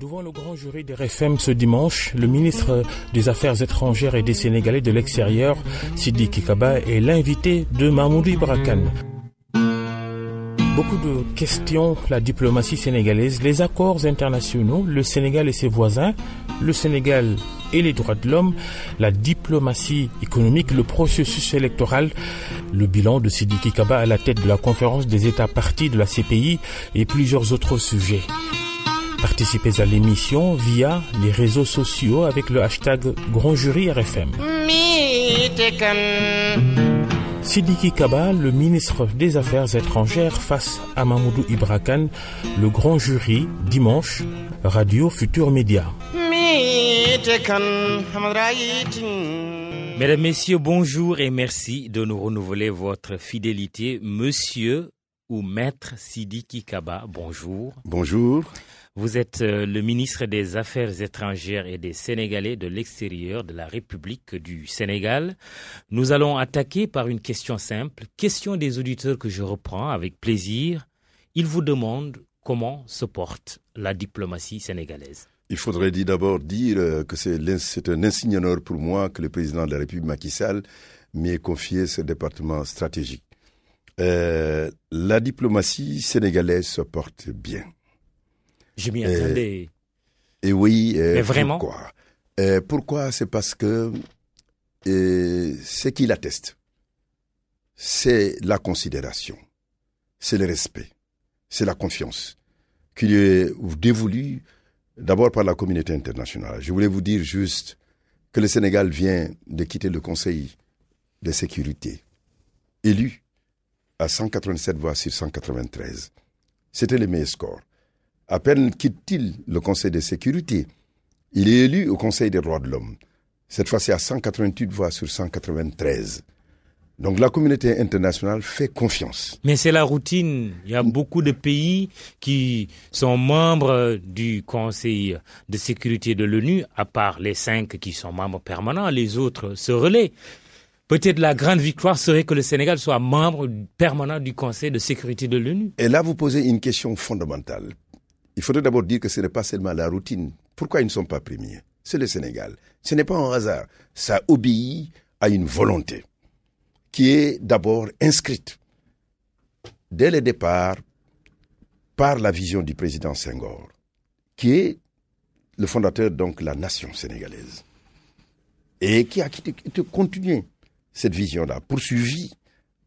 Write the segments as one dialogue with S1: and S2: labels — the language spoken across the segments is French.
S1: Devant le grand jury des RFM ce dimanche, le ministre des Affaires étrangères et des Sénégalais de l'extérieur, Sidiki Kaba, est l'invité de Mamoudou Ibra Kane. Beaucoup de questions, la diplomatie sénégalaise, les accords internationaux, le Sénégal et ses voisins, le Sénégal et les droits de l'homme, la diplomatie économique, le processus électoral, le bilan de Sidiki Kaba à la tête de la conférence des États parties de la CPI et plusieurs autres sujets. Participez à l'émission via les réseaux sociaux avec le hashtag Grand Jury RFM. Sidiki Kaba, le ministre des Affaires étrangères, face à Mamoudou Ibra Kane, le Grand Jury, dimanche, Radio Futur Média.
S2: Mesdames, Messieurs, bonjour et merci de nous renouveler votre fidélité. Monsieur ou Maître Sidiki Kaba, bonjour.
S3: Bonjour.
S2: Vous êtes le ministre des Affaires étrangères et des Sénégalais de l'extérieur de la République du Sénégal. Nous allons attaquer par une question simple, question des auditeurs que je reprends avec plaisir. Ils vous demandent comment se porte la diplomatie sénégalaise.
S3: Il faudrait d'abord dire que c'est un insigne honneur pour moi que le président de la République, Macky Sall, m'ait confié ce département stratégique. La diplomatie sénégalaise se porte bien.
S2: Je m'y attendais.
S3: Et oui.
S2: Mais vraiment?
S3: Pourquoi? Pourquoi? C'est parce que ce qui l'atteste, c'est la considération, c'est le respect, c'est la confiance qui lui est dévolue d'abord par la communauté internationale. Je voulais vous dire juste que le Sénégal vient de quitter le Conseil de sécurité, élu à 187 voix sur 193. C'était le meilleur score. À peine quitte-t-il le Conseil de sécurité, il est élu au Conseil des droits de l'homme. Cette fois-ci à 188 voix sur 193. Donc la communauté internationale fait confiance.
S2: Mais c'est la routine. Il y a beaucoup de pays qui sont membres du Conseil de sécurité de l'ONU, à part les 5 qui sont membres permanents, les autres se relaient. Peut-être la grande victoire serait que le Sénégal soit membre permanent du Conseil de sécurité de l'ONU.
S3: Et là, vous posez une question fondamentale. Il faudrait d'abord dire que ce n'est pas seulement la routine. Pourquoi ils ne sont pas premiers? C'est le Sénégal. Ce n'est pas un hasard. Ça obéit à une volonté qui est d'abord inscrite dès le départ par la vision du président Senghor, qui est le fondateur donc de la nation sénégalaise, et qui a continué cette vision-là, poursuivie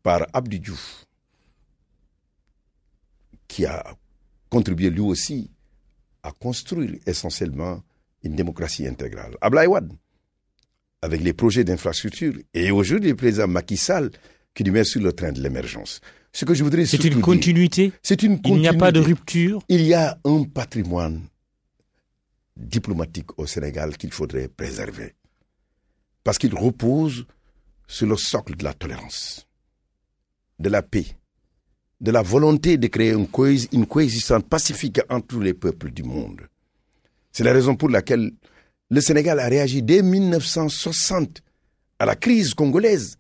S3: par Abdou Diouf, qui a contribué lui aussi à construire essentiellement une démocratie intégrale. Abdoulaye Wade, avec les projets d'infrastructure, et aujourd'hui le président Macky Sall qui lui met sur le train de l'émergence. Ce que je voudrais
S2: C'est une continuité.
S3: C'est une continuité.
S2: Il n'y a pas de rupture.
S3: Il y a un patrimoine diplomatique au Sénégal qu'il faudrait préserver. Parce qu'il repose sur le socle de la tolérance, de la paix, de la volonté de créer une coexistence pacifique entre tous les peuples du monde. C'est la raison pour laquelle le Sénégal a réagi dès 1960 à la crise congolaise,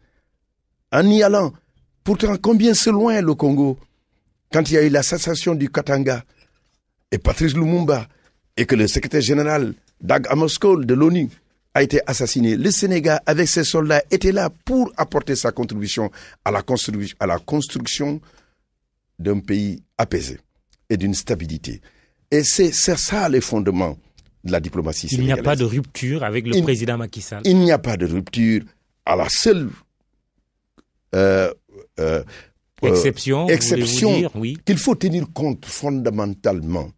S3: en y allant. Pourtant, combien c'est loin le Congo, quand il y a eu l'assassination du Katanga et Patrice Lumumba, et que le secrétaire général Dag Hammarskjöld de l'ONU a été assassiné. Le Sénégal, avec ses soldats, était là pour apporter sa contribution à la construction d'un pays apaisé et d'une stabilité. Et c'est ça les fondements de la diplomatie sénégalaise.
S2: Il n'y a pas de rupture avec le président Macky Sall.
S3: Il n'y a pas de rupture à la seule exception
S2: dire, oui.
S3: Qu'il faut tenir compte fondamentalement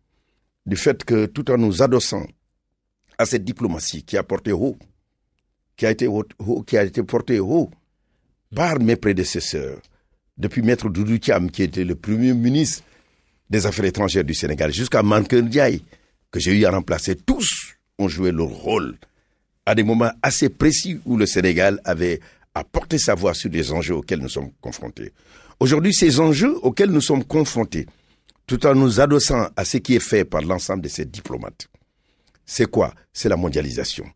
S3: du fait que tout en nous adossant à cette diplomatie qui a porté haut, qui a été portée haut par mes prédécesseurs, depuis Maître Doudou Thiam, qui était le premier ministre des Affaires étrangères du Sénégal, jusqu'à Mankeur Ndiaye, que j'ai eu à remplacer, tous ont joué leur rôle à des moments assez précis où le Sénégal avait à porter sa voix sur des enjeux auxquels nous sommes confrontés. Aujourd'hui, ces enjeux auxquels nous sommes confrontés, tout en nous adossant à ce qui est fait par l'ensemble de ces diplomates, c'est quoi? C'est la mondialisation.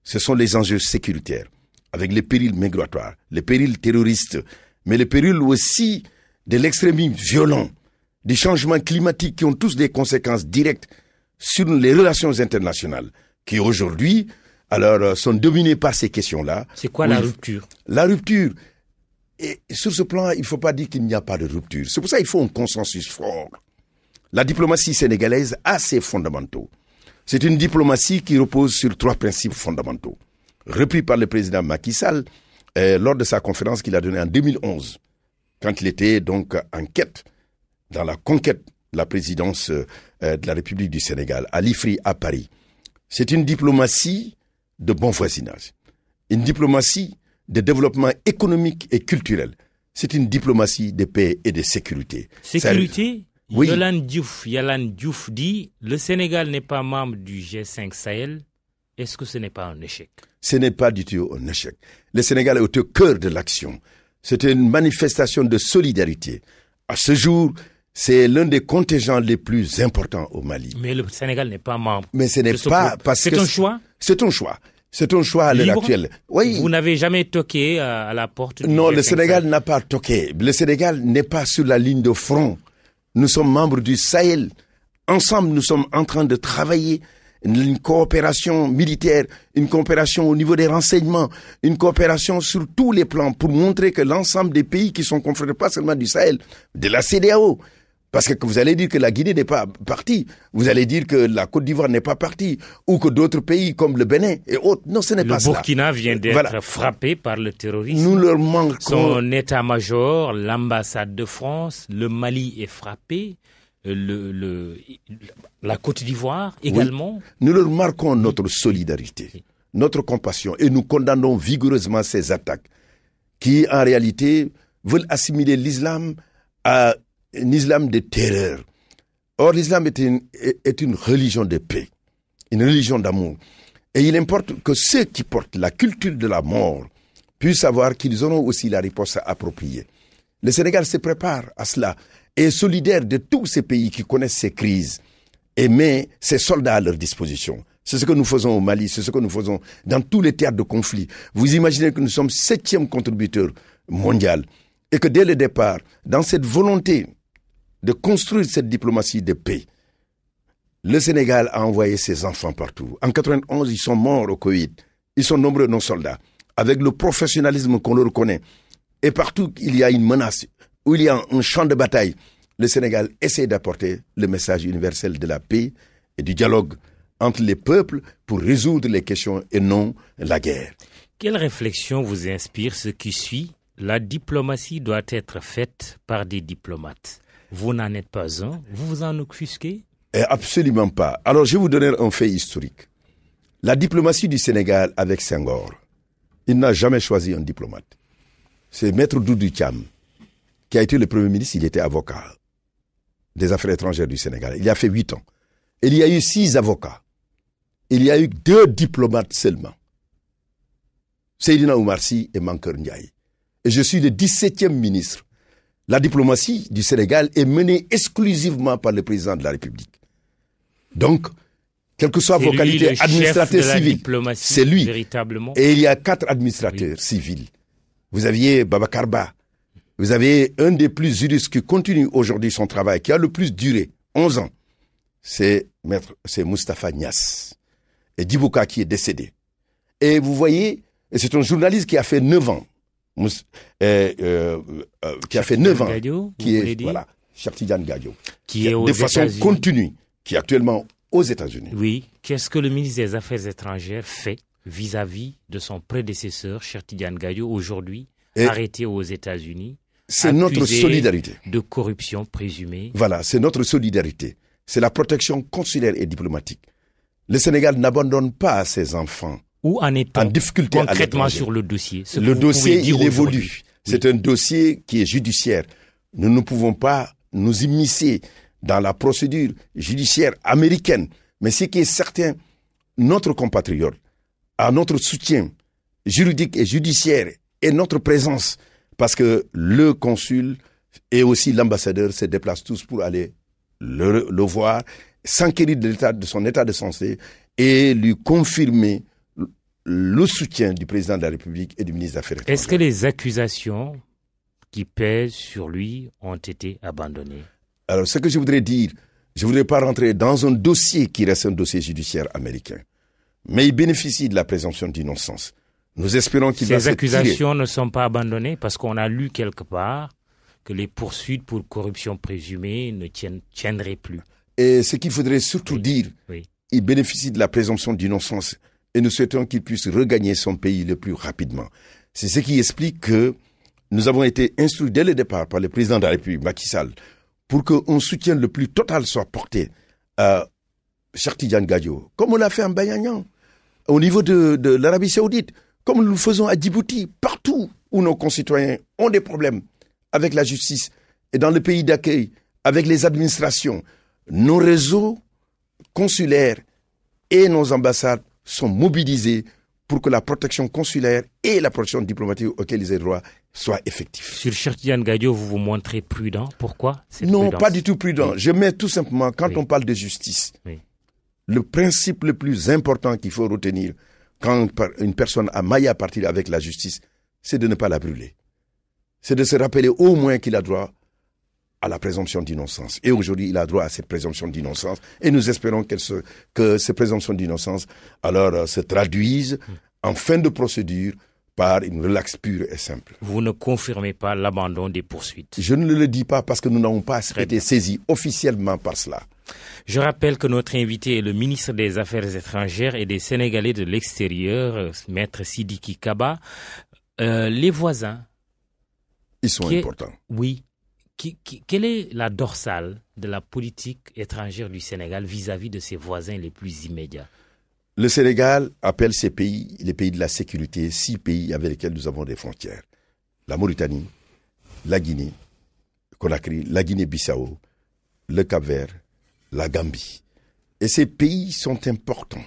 S3: Ce sont les enjeux sécuritaires, avec les périls migratoires, les périls terroristes, mais les périls aussi de l'extrémisme violent, des changements climatiques qui ont tous des conséquences directes sur les relations internationales, qui aujourd'hui, alors, sont dominées par ces questions-là.
S2: C'est quoi la rupture?
S3: La rupture, et sur ce plan, il ne faut pas dire qu'il n'y a pas de rupture. C'est pour ça qu'il faut un consensus fort. La diplomatie sénégalaise a ses fondamentaux. C'est une diplomatie qui repose sur 3 principes fondamentaux, repris par le président Macky Sall lors de sa conférence qu'il a donnée en 2011, quand il était donc en quête, dans la conquête de la présidence de la République du Sénégal, à l'IFRI à Paris. C'est une diplomatie de bon voisinage, une diplomatie de développement économique et culturel. C'est une diplomatie de paix et de sécurité.
S2: Sécurité?
S3: Oui.
S2: Yalan Diouf dit « Le Sénégal n'est pas membre du G5 Sahel. Est-ce que ce n'est pas un échec ?»
S3: Ce n'est pas du tout un échec. Le Sénégal est au cœur de l'action. C'est une manifestation de solidarité. À ce jour, c'est l'un des contingents les plus importants au Mali.
S2: Mais le Sénégal n'est pas membre.
S3: Mais ce n'est pas parce que...
S2: C'est un choix?
S3: C'est un choix. C'est un choix à l'heure actuelle. Oui.
S2: Vous n'avez jamais toqué à la porte du
S3: Non,
S2: G5
S3: le Sénégal n'a pas toqué. Le Sénégal n'est pas sur la ligne de front. Nous sommes membres du Sahel. Ensemble, nous sommes en train de travailler une coopération militaire, une coopération au niveau des renseignements, une coopération sur tous les plans pour montrer que l'ensemble des pays qui sont confrontés, pas seulement du Sahel, de la CEDEAO, parce que vous allez dire que la Guinée n'est pas partie, vous allez dire que la Côte d'Ivoire n'est pas partie, ou que d'autres pays comme le Bénin et autres. Non, ce n'est pas cela.
S2: Le Burkina vient d'être frappé par le terrorisme.
S3: Nous leur manquons.
S2: Son état-major, l'ambassade de France, le Mali est frappé, la Côte d'Ivoire également.
S3: Oui. Nous leur marquons notre solidarité, notre compassion, et nous condamnons vigoureusement ces attaques qui, en réalité, veulent assimiler l'islam à un islam de terreur. Or, l'islam est une religion de paix, une religion d'amour. Et il importe que ceux qui portent la culture de la mort puissent savoir qu'ils auront aussi la réponse appropriée. Le Sénégal se prépare à cela et est solidaire de tous ces pays qui connaissent ces crises et met ses soldats à leur disposition. C'est ce que nous faisons au Mali, c'est ce que nous faisons dans tous les théâtres de conflit. Vous imaginez que nous sommes 7e contributeur mondial et que dès le départ, dans cette volonté de construire cette diplomatie de paix, le Sénégal a envoyé ses enfants partout. En 91, ils sont morts au Covid. Ils sont nombreux, nos soldats, avec le professionnalisme qu'on leur connaît. Et partout, il y a une menace, où il y a un champ de bataille. Le Sénégal essaie d'apporter le message universel de la paix et du dialogue entre les peuples pour résoudre les questions et non la guerre.
S2: Quelle réflexion vous inspire ce qui suit? La diplomatie doit être faite par des diplomates. Vous n'en êtes pas un, vous vous en offusquez?
S3: Absolument pas. Alors, je vais vous donner un fait historique. La diplomatie du Sénégal avec Senghor, il n'a jamais choisi un diplomate. C'est Maître Doudou Thiam, qui a été le Premier ministre, il était avocat des affaires étrangères du Sénégal. Il y a fait 8 ans. Il y a eu 6 avocats. Il y a eu 2 diplomates seulement. Seydina Oumar Sy et Mankeur Ndiaye. Et je suis le 17e ministre. La diplomatie du Sénégal est menée exclusivement par le président de la République. Donc, quelles que soient vos qualités administratives civiles, c'est lui.
S2: Véritablement.
S3: Et il y a 4 administrateurs civils. Vous aviez Babacar Ba. Vous avez un des plus juristes qui continue aujourd'hui son travail, qui a le plus duré, 11 ans. C'est Moustapha Niasse. Et Dibouka qui est décédé. Et vous voyez, et c'est un journaliste qui a fait 9 ans. Qui a fait 9 ans.
S2: Gadio,
S3: qui est, voilà, Cheikh Tidiane Gadio.
S2: Qui est aux
S3: de façon
S2: États-Unis.
S3: Continue, qui est actuellement aux États-Unis.
S2: Oui. Qu'est-ce que le ministre des Affaires étrangères fait vis-à-vis de son prédécesseur, Cheikh Tidiane Gadio, aujourd'hui arrêté aux États-Unis?
S3: C'est notre solidarité.
S2: De corruption présumée.
S3: Voilà, c'est notre solidarité. C'est la protection consulaire et diplomatique. Le Sénégal n'abandonne pas ses enfants.
S2: Où en est-on
S3: difficulté
S2: concrètement sur le dossier?
S3: Le dossier, il évolue. C'est un dossier qui est judiciaire. Nous ne pouvons pas nous immiscer dans la procédure judiciaire américaine. Mais ce qui est certain, notre compatriote a notre soutien juridique et judiciaire et notre présence. Parce que le consul et aussi l'ambassadeur se déplacent tous pour aller le voir, s'enquérir de son état de santé et lui confirmer le soutien du président de la République et du ministre des Affaires étrangères.
S2: Est-ce que les accusations qui pèsent sur lui ont été abandonnées?
S3: Alors, ce que je voudrais dire, Je ne voudrais pas rentrer dans un dossier qui reste un dossier judiciaire américain. Mais il bénéficie de la présomption d'innocence. Nous espérons qu'il va se tirer.
S2: Ces accusations ne sont pas abandonnées parce qu'on a lu quelque part que les poursuites pour corruption présumée ne tiendraient plus.
S3: Et ce qu'il faudrait surtout dire, il bénéficie de la présomption d'innocence et nous souhaitons qu'il puisse regagner son pays le plus rapidement. C'est ce qui explique que nous avons été instruits dès le départ par le président de la République, Macky Sall, pour qu'un soutien le plus total soit porté à Cheikh Tidiane Gadio, comme on l'a fait en Bayagnan, au niveau de l'Arabie Saoudite, comme nous le faisons à Djibouti, partout où nos concitoyens ont des problèmes avec la justice et dans le pays d'accueil, avec les administrations. Nos réseaux consulaires et nos ambassades sont mobilisés pour que la protection consulaire et la protection diplomatique auxquelles ils ont droit soient effectives.
S2: Sur Cheikh Tidiane Gadio, vous vous montrez prudent. Pourquoi
S3: Non,
S2: prudence?
S3: Pas du tout prudent. Je mets tout simplement, quand on parle de justice, le principe le plus important qu'il faut retenir quand une personne a maillé à partir avec la justice, c'est de ne pas la brûler. C'est de se rappeler au moins qu'il a droit à la présomption d'innocence. Et aujourd'hui, il a droit à cette présomption d'innocence. Et nous espérons que ces présomptions d'innocence alors se traduisent en fin de procédure par une relaxe pure et simple.
S2: Vous ne confirmez pas l'abandon des poursuites?
S3: Je ne le dis pas parce que nous n'avons pas été saisis officiellement par cela.
S2: Je rappelle que notre invité est le ministre des Affaires étrangères et des Sénégalais de l'extérieur, Maître Sidiki Kaba. Les voisins...
S3: Ils sont importants.
S2: Oui. Quelle est la dorsale de la politique étrangère du Sénégal vis-à-vis de ses voisins les plus immédiats?
S3: Le Sénégal appelle ces pays les pays de la sécurité, 6 pays avec lesquels nous avons des frontières. La Mauritanie, la Guinée, Conakry, la Guinée-Bissau, le Cap-Vert, la Gambie. Et ces pays sont importants.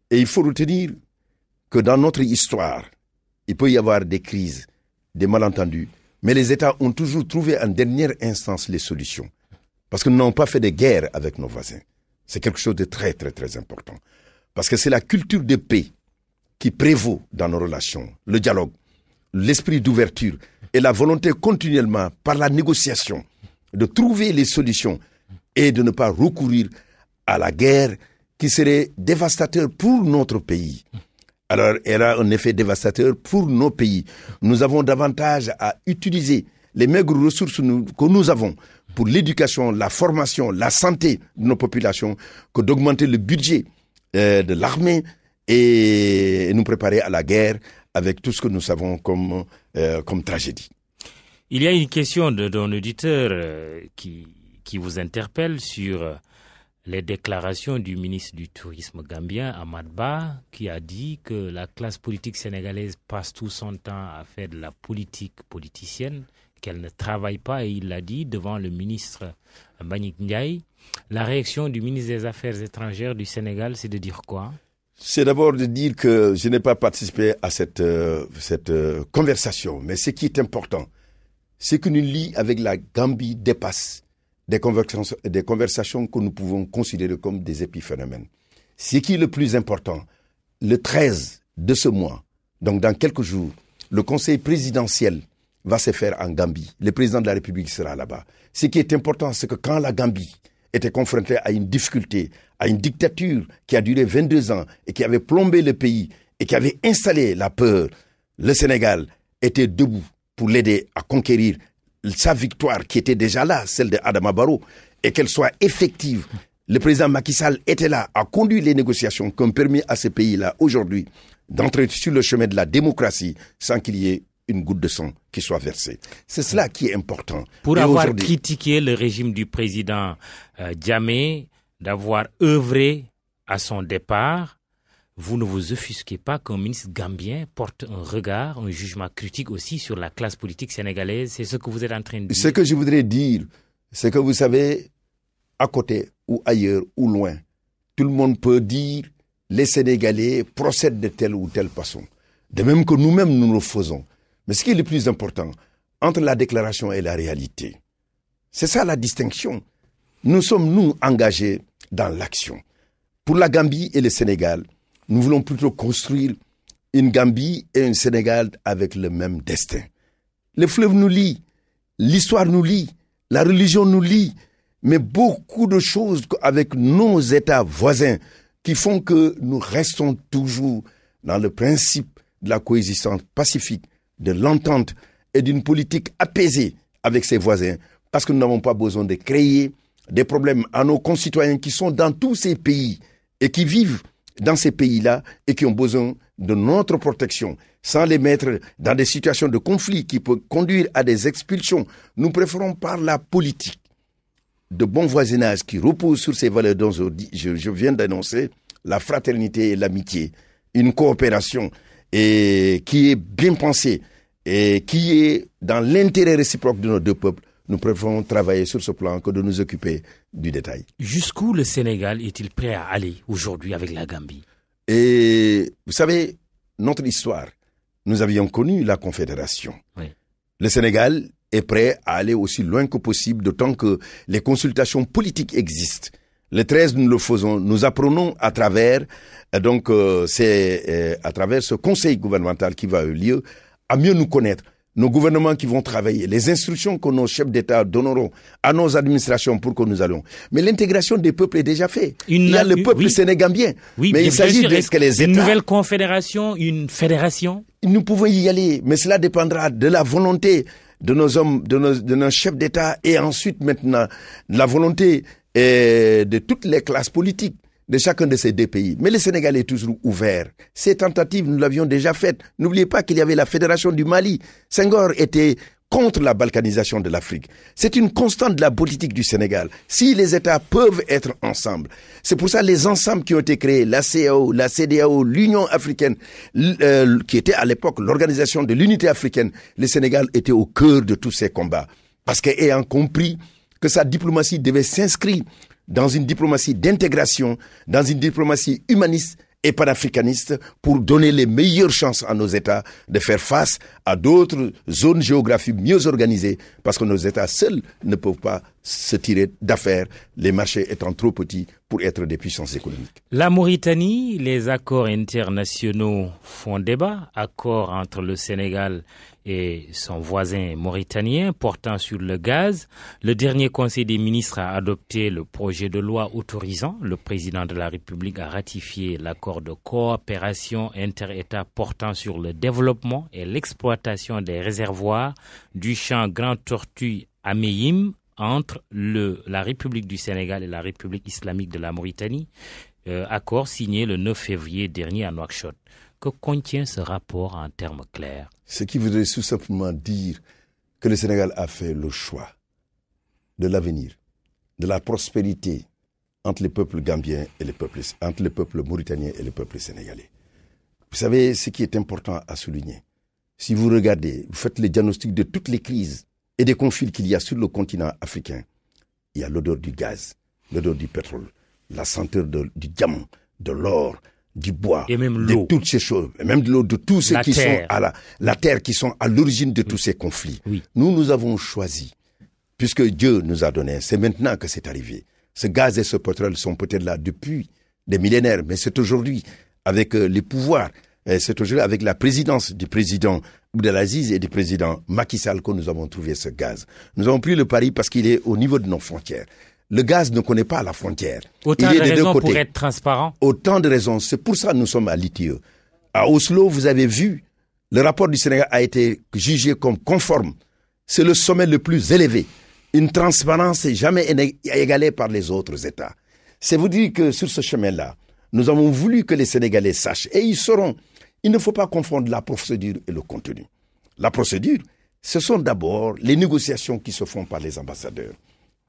S3: Et il faut retenir que dans notre histoire, il peut y avoir des crises, des malentendus, mais les États ont toujours trouvé en dernière instance les solutions. Parce que nous n'avons pas fait de guerre avec nos voisins. C'est quelque chose de très, très, très important. Parce que c'est la culture de paix qui prévaut dans nos relations, le dialogue, l'esprit d'ouverture et la volonté continuellement, par la négociation, de trouver les solutions et de ne pas recourir à la guerre qui serait dévastateur pour notre pays. Alors, elle a un effet dévastateur pour nos pays. Nous avons davantage à utiliser les maigres ressources que nous avons pour l'éducation, la formation, la santé de nos populations que d'augmenter le budget de l'armée et nous préparer à la guerre avec tout ce que nous savons comme tragédie.
S2: Il y a une question d'un auditeur qui vous interpelle sur les déclarations du ministre du Tourisme gambien, Ahmad Ba, qui a dit que la classe politique sénégalaise passe tout son temps à faire de la politique politicienne, qu'elle ne travaille pas, et il l'a dit devant le ministre Mbagnick Ndiaye. La réaction du ministre des Affaires étrangères du Sénégal, c'est de dire quoi?
S3: C'est d'abord de dire que je n'ai pas participé à cette conversation, mais ce qui est important, c'est que nous lie avec la Gambie dépasse des conversations que nous pouvons considérer comme des épiphénomènes. Ce qui est le plus important, le 13 de ce mois, donc dans quelques jours, le conseil présidentiel va se faire en Gambie. Le président de la République sera là-bas. Ce qui est important, c'est que quand la Gambie était confrontée à une difficulté, à une dictature qui a duré 22 ans et qui avait plombé le pays et qui avait installé la peur, le Sénégal était debout pour l'aider à conquérir sa victoire qui était déjà là, celle de Adama Barrow, et qu'elle soit effective. Le président Macky Sall était là, a conduit les négociations qui ont permis à ce pays-là aujourd'hui d'entrer sur le chemin de la démocratie sans qu'il y ait une goutte de sang qui soit versée. C'est cela qui est important.
S2: Pour avoir critiqué le régime du président Jammeh, d'avoir œuvré à son départ, vous ne vous offusquez pas qu'un ministre gambien porte un regard, un jugement critique aussi sur la classe politique sénégalaise? C'est ce que vous êtes en train de dire?
S3: Ce que je voudrais dire, c'est que vous savez, à côté ou ailleurs ou loin, tout le monde peut dire les Sénégalais procèdent de telle ou telle façon. De même que nous-mêmes, nous le faisons. Mais ce qui est le plus important, entre la déclaration et la réalité, c'est ça la distinction. Nous sommes, nous, engagés dans l'action. Pour la Gambie et le Sénégal, nous voulons plutôt construire une Gambie et un Sénégal avec le même destin. Le fleuve nous lie, l'histoire nous lie, la religion nous lie, mais beaucoup de choses avec nos États voisins qui font que nous restons toujours dans le principe de la coexistence pacifique, de l'entente et d'une politique apaisée avec ses voisins, parce que nous n'avons pas besoin de créer des problèmes à nos concitoyens qui sont dans tous ces pays et qui vivent dans ces pays-là et qui ont besoin de notre protection, sans les mettre dans des situations de conflit qui peuvent conduire à des expulsions. Nous préférons par la politique de bon voisinage qui repose sur ces valeurs dont je viens d'annoncer, la fraternité et l'amitié, une coopération et qui est bien pensée et qui est dans l'intérêt réciproque de nos deux peuples. Nous préférons travailler sur ce plan que de nous occuper du détail.
S2: Jusqu'où le Sénégal est-il prêt à aller aujourd'hui avec la Gambie?
S3: Et vous savez, notre histoire, nous avions connu la Confédération.
S2: Oui.
S3: Le Sénégal est prêt à aller aussi loin que possible, d'autant que les consultations politiques existent. Le 13, nous le faisons, nous apprenons à travers, à travers ce conseil gouvernemental qui va avoir lieu, à mieux nous connaître. Nos gouvernements qui vont travailler, les instructions que nos chefs d'État donneront à nos administrations pour que nous allions. Mais l'intégration des peuples est déjà faite. Il y a le peuple sénégambien.
S2: Oui,
S3: mais il s'agit de ce que les États...
S2: Une nouvelle confédération, une fédération?
S3: Nous pouvons y aller, mais cela dépendra de la volonté de nos hommes, de nos chefs d'État et ensuite maintenant de la volonté de toutes les classes politiques de chacun de ces deux pays. Mais le Sénégal est toujours ouvert. Ces tentatives, nous l'avions déjà faites. N'oubliez pas qu'il y avait la Fédération du Mali. Senghor était contre la balkanisation de l'Afrique. C'est une constante de la politique du Sénégal. Si les États peuvent être ensemble, c'est pour ça les ensembles qui ont été créés, la CEDEAO, la CEDEAO, l'Union africaine, qui était à l'époque l'organisation de l'unité africaine, le Sénégal était au cœur de tous ces combats. Parce qu'ayant compris que sa diplomatie devait s'inscrire dans une diplomatie d'intégration, dans une diplomatie humaniste et panafricaniste pour donner les meilleures chances à nos États de faire face à d'autres zones géographiques mieux organisées, parce que nos États seuls ne peuvent pas se tirer d'affaire, les marchés étant trop petits pour être des puissances économiques.
S2: La Mauritanie, les accords internationaux font débat, accords entre le Sénégal et son voisin mauritanien portant sur le gaz. Le dernier Conseil des ministres a adopté le projet de loi autorisant le président de la République à ratifier l'accord de coopération inter-État portant sur le développement et l'exploitation des réservoirs du champ Grand Tortue à Meyim entre la République du Sénégal et la République islamique de la Mauritanie, accord signé le 9 février dernier à Nouakchott. Que contient ce rapport en termes clairs?
S3: Ce qui voudrait tout simplement dire que le Sénégal a fait le choix de l'avenir, de la prospérité entre les peuples gambiens et entre les peuples mauritaniens et les peuples sénégalais. Vous savez, ce qui est important à souligner, si vous regardez, vous faites le diagnostic de toutes les crises et des conflits qu'il y a sur le continent africain, il y a l'odeur du gaz, l'odeur du pétrole, la senteur du diamant, de l'or, du bois,
S2: et même l'eau,
S3: de toutes ces choses, et même de l'eau, de tous ceux qui sont à la terre, qui sont à l'origine de tous ces conflits.
S2: Oui.
S3: Nous avons choisi, puisque Dieu nous a donné, c'est maintenant que c'est arrivé. Ce gaz et ce pétrole sont peut-être là depuis des millénaires, mais c'est aujourd'hui avec les pouvoirs, c'est aujourd'hui avec la présidence du président Abdelaziz et du président Macky Sall que nous avons trouvé ce gaz. Nous avons pris le pari parce qu'il est au niveau de nos frontières. Le gaz ne connaît pas la frontière.
S2: Autant de raisons pour être transparent.
S3: Autant de raisons. C'est pour ça que nous sommes à l'ITIE. À Oslo, vous avez vu, le rapport du Sénégal a été jugé comme conforme. C'est le sommet le plus élevé. Une transparence jamais égalée par les autres États. C'est vous dire que sur ce chemin-là, nous avons voulu que les Sénégalais sachent, et ils sauront, il ne faut pas confondre la procédure et le contenu. La procédure, ce sont d'abord les négociations qui se font par les ambassadeurs.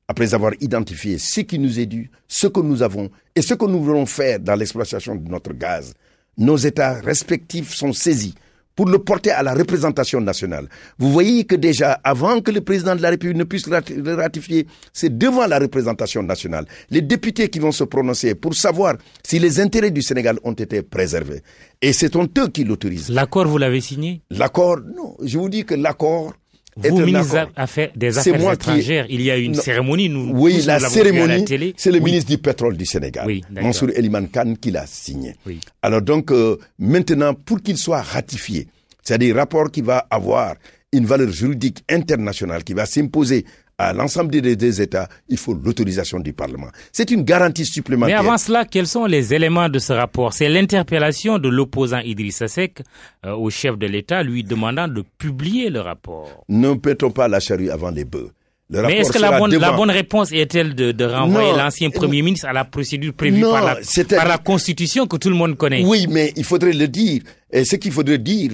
S3: Après avoir identifié ce qui nous est dû, ce que nous avons et ce que nous voulons faire dans l'exploitation de notre gaz, nos États respectifs sont saisis pour le porter à la représentation nationale. Vous voyez que déjà, avant que le président de la République ne puisse le ratifier, c'est devant la représentation nationale. Les députés qui vont se prononcer pour savoir si les intérêts du Sénégal ont été préservés. Et c'est eux qui l'autorisent.
S2: L'accord, vous l'avez signé?
S3: L'accord, non. Je vous dis que l'accord...
S2: Vous, ministre des Affaires étrangères, il y a une cérémonie.
S3: Oui, la cérémonie, c'est le ministre du pétrole du Sénégal, Mansour Eliman Khan, qui l'a signé.
S2: Oui.
S3: Alors donc, maintenant, pour qu'il soit ratifié, c'est-à-dire rapport qui va avoir une valeur juridique internationale, qui va s'imposer à l'ensemble des deux États, il faut l'autorisation du Parlement. C'est une garantie supplémentaire.
S2: Mais avant cela, quels sont les éléments de ce rapport? C'est l'interpellation de l'opposant Idrissa Seck au chef de l'État, lui demandant de publier le rapport.
S3: Ne mettons pas la charrue avant les bœufs.
S2: Mais est-ce que la bonne réponse est-elle de renvoyer l'ancien Premier ministre à la procédure prévue par la Constitution que tout le monde connaît?
S3: Oui, mais il faudrait le dire. Et ce qu'il faudrait dire,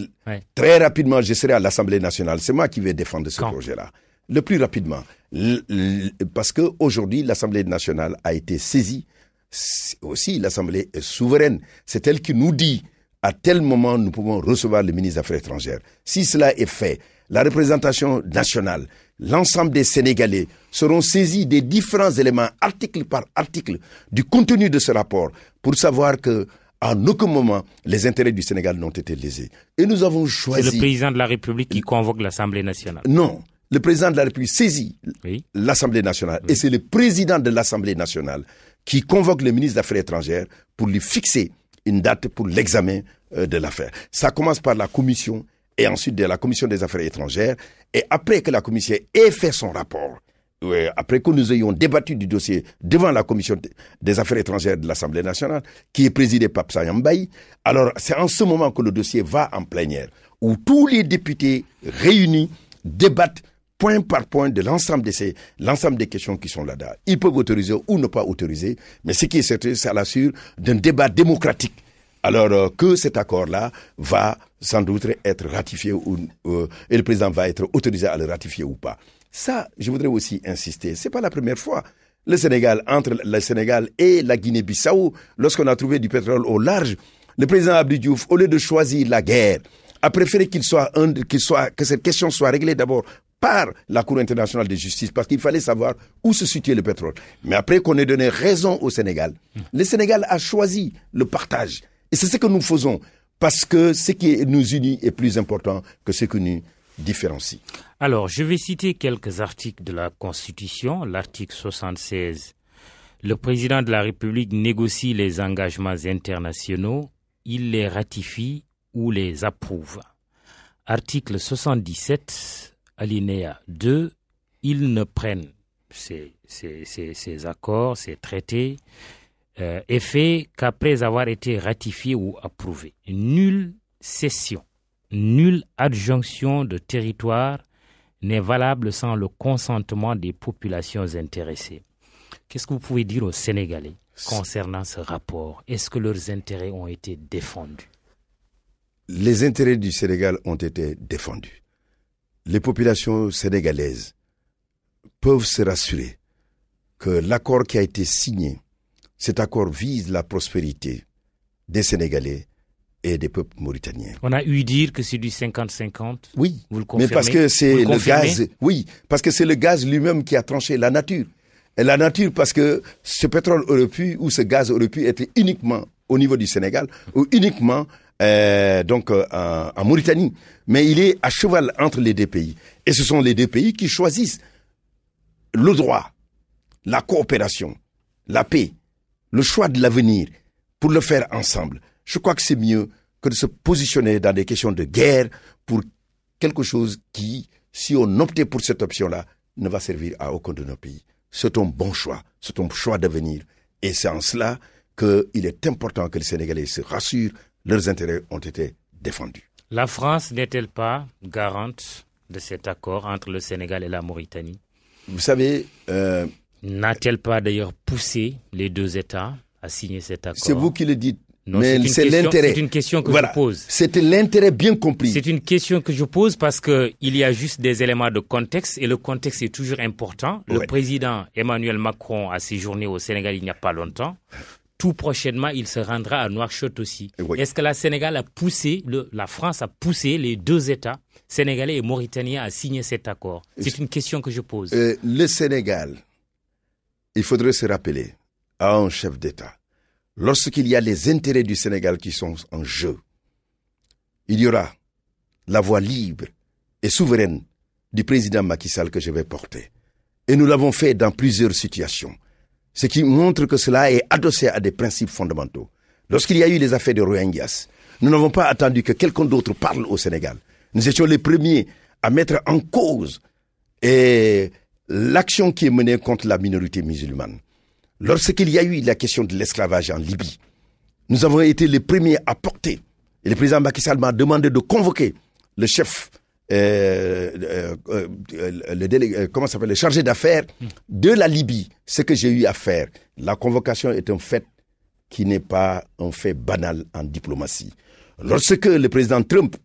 S3: très rapidement, je serai à l'Assemblée nationale. C'est moi qui vais défendre ce projet-là. Le plus rapidement. Parce qu'aujourd'hui, l'Assemblée nationale a été saisie. Aussi, l'Assemblée est souveraine. C'est elle qui nous dit à tel moment nous pouvons recevoir le ministre des Affaires étrangères. Si cela est fait, la représentation nationale, l'ensemble des Sénégalais seront saisis des différents éléments, article par article, du contenu de ce rapport, pour savoir que en aucun moment, les intérêts du Sénégal n'ont été lésés. Et nous avons choisi...
S2: C'est le président de la République qui convoque l'Assemblée nationale.
S3: Non. Le président de la République saisit l'Assemblée nationale. Et c'est le président de l'Assemblée nationale qui convoque le ministre des Affaires étrangères pour lui fixer une date pour l'examen de l'affaire. Ça commence par la commission et ensuite de la commission des Affaires étrangères. Et après que la commission ait fait son rapport, après que nous ayons débattu du dossier devant la commission des Affaires étrangères de l'Assemblée nationale, qui est présidée par Papsa Yambaye, alors c'est en ce moment que le dossier va en plénière, où tous les députés réunis débattent point par point de l'ensemble des questions qui sont là-dedans. Ils peuvent autoriser ou ne pas autoriser, mais ce qui est certain, c'est à l'assure d'un débat démocratique. Alors que cet accord-là va sans doute être ratifié et le président va être autorisé à le ratifier ou pas. Ça, je voudrais aussi insister, c'est pas la première fois. Le Sénégal, entre le Sénégal et la Guinée-Bissau, lorsqu'on a trouvé du pétrole au large, le président Abdou Diouf, au lieu de choisir la guerre, a préféré que cette question soit réglée d'abord par la Cour internationale de justice, parce qu'il fallait savoir où se situait le pétrole. Mais après qu'on ait donné raison au Sénégal, le Sénégal a choisi le partage. Et c'est ce que nous faisons, parce que ce qui nous unit est plus important que ce qui nous différencie.
S2: Alors, je vais citer quelques articles de la Constitution. L'article 76. Le président de la République négocie les engagements internationaux, il les ratifie ou les approuve. Article 77. Alinéa 2, ils ne prennent ces accords, ces traités, effet qu'après avoir été ratifiés ou approuvés. Nulle cession, nulle adjonction de territoire n'est valable sans le consentement des populations intéressées. Qu'est-ce que vous pouvez dire aux Sénégalais concernant ce rapport? Est-ce que leurs intérêts ont été défendus?
S3: Les intérêts du Sénégal ont été défendus. Les populations sénégalaises peuvent se rassurer que l'accord qui a été signé, cet accord vise la prospérité des Sénégalais et des peuples mauritaniens.
S2: On a eu dire que c'est du 50-50.
S3: Oui,
S2: vous le confirmez?
S3: Mais parce que c'est le gaz. Oui, parce que c'est le gaz lui-même qui a tranché la nature. Et la nature, parce que ce pétrole aurait pu, ou ce gaz aurait pu être uniquement au niveau du Sénégal, ou uniquement en Mauritanie. Mais il est à cheval entre les deux pays. Et ce sont les deux pays qui choisissent le droit, la coopération, la paix, le choix de l'avenir pour le faire ensemble. Je crois que c'est mieux que de se positionner dans des questions de guerre pour quelque chose qui, si on optait pour cette option-là, ne va servir à aucun de nos pays. C'est un bon choix, c'est un choix d'avenir. Et c'est en cela qu'il est important que les Sénégalais se rassurent, leurs intérêts ont été défendus.
S2: La France n'est-elle pas garante de cet accord entre le Sénégal et la Mauritanie?
S3: Vous savez...
S2: N'a-t-elle pas d'ailleurs poussé les deux États à signer cet accord?
S3: C'est vous qui le dites.
S2: Non,
S3: mais c'est l'intérêt.
S2: C'est une question que je pose.
S3: C'était l'intérêt bien compris.
S2: C'est une question que je pose parce qu'il y a juste des éléments de contexte et le contexte est toujours important. Le président Emmanuel Macron a séjourné au Sénégal il n'y a pas longtemps. Tout prochainement, il se rendra à Nouakchott aussi. Est-ce que la France a poussé les deux États, sénégalais et mauritaniens, à signer cet accord? C'est une question que je pose.
S3: Le Sénégal, il faudrait se rappeler à un chef d'État, lorsqu'il y a les intérêts du Sénégal qui sont en jeu, il y aura la voix libre et souveraine du président Macky Sall que je vais porter. Et nous l'avons fait dans plusieurs situations. Ce qui montre que cela est adossé à des principes fondamentaux. Lorsqu'il y a eu les affaires de Rohingyas, nous n'avons pas attendu que quelqu'un d'autre parle au Sénégal. Nous étions les premiers à mettre en cause et l'action qui est menée contre la minorité musulmane. Lorsqu'il y a eu la question de l'esclavage en Libye, nous avons été les premiers à porter. Et le président Macky Sall m'a demandé de convoquer le chef, le chargé d'affaires de la Libye. Ce que j'ai eu à faire. La convocation est un fait qui n'est pas un fait banal en diplomatie. Lorsque le président Trump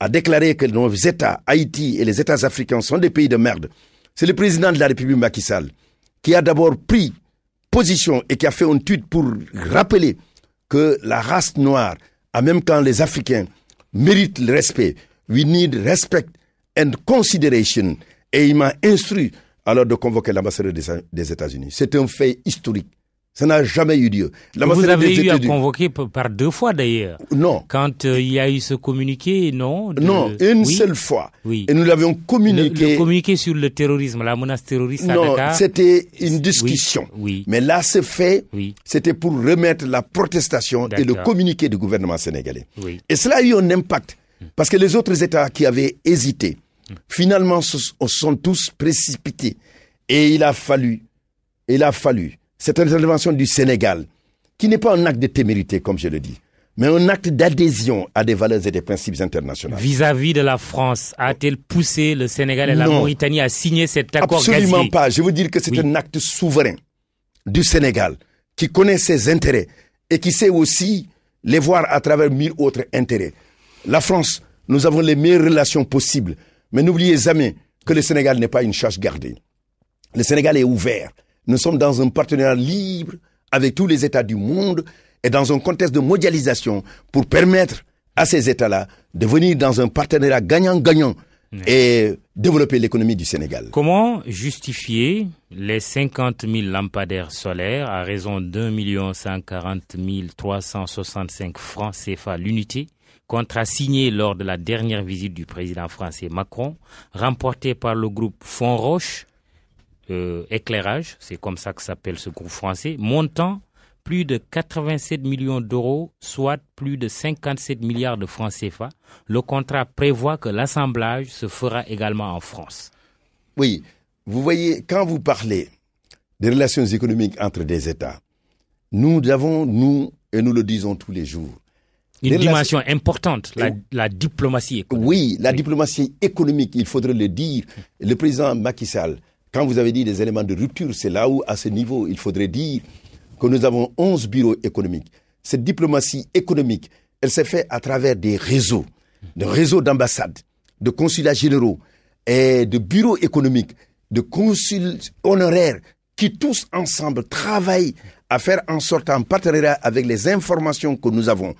S3: a déclaré que nos États, Haïti et les États africains sont des pays de merde, c'est le président de la République Macky Sall qui a d'abord pris position et qui a fait un tweet pour rappeler que la race noire, en même temps les Africains, méritent le respect. We need respect and consideration. Et il m'a instruit alors de convoquer l'ambassadeur des États-Unis. C'est un fait historique. Ça n'a jamais eu lieu.
S2: Vous avez eu à convoquer par 2 fois d'ailleurs.
S3: Non.
S2: Quand il y a eu ce communiqué, non
S3: une seule fois.
S2: Oui.
S3: Et nous l'avions communiqué.
S2: Le communiqué sur le terrorisme, la menace terroriste à Dakar.
S3: Non, c'était une discussion.
S2: Oui.
S3: Mais là, ce fait, c'était pour remettre la protestation et le communiqué du gouvernement sénégalais. Oui. Et cela a eu un impact. Parce que les autres États qui avaient hésité, finalement, se sont tous précipités. Et il a fallu cette intervention du Sénégal, qui n'est pas un acte de témérité, comme je le dis, mais un acte d'adhésion à des valeurs et des principes internationaux.
S2: Vis-à-vis de la France, a-t-elle poussé le Sénégal et la Mauritanie à signer cet accord gazier?
S3: Absolument pas. Je veux dire que c'est un acte souverain du Sénégal, qui connaît ses intérêts et qui sait aussi les voir à travers 1000 autres intérêts. La France, nous avons les meilleures relations possibles, mais n'oubliez jamais que le Sénégal n'est pas une chasse gardée. Le Sénégal est ouvert. Nous sommes dans un partenariat libre avec tous les États du monde et dans un contexte de mondialisation pour permettre à ces États-là de venir dans un partenariat gagnant-gagnant et développer l'économie du Sénégal.
S2: Comment justifier les 50 000 lampadaires solaires à raison d'1 140 365 francs CFA l'unité, contrat signé lors de la dernière visite du président français Macron, remporté par le groupe Fonroche, éclairage, c'est comme ça que s'appelle ce groupe français, montant plus de 87 millions d'euros, soit plus de 57 milliards de francs CFA. Le contrat prévoit que l'assemblage se fera également en France.
S3: Oui, vous voyez, quand vous parlez des relations économiques entre des États, nous le disons tous les jours,
S2: une dimension importante, la diplomatie économique.
S3: Oui, la diplomatie économique, il faudrait le dire. Le président Macky Sall, quand vous avez dit des éléments de rupture, c'est là où, à ce niveau, il faudrait dire que nous avons 11 bureaux économiques. Cette diplomatie économique, elle s'est faite à travers des réseaux d'ambassades, de consulats généraux et de bureaux économiques, de consuls honoraires qui tous ensemble travaillent à faire en sorte, en partenariat avec les informations que nous avons,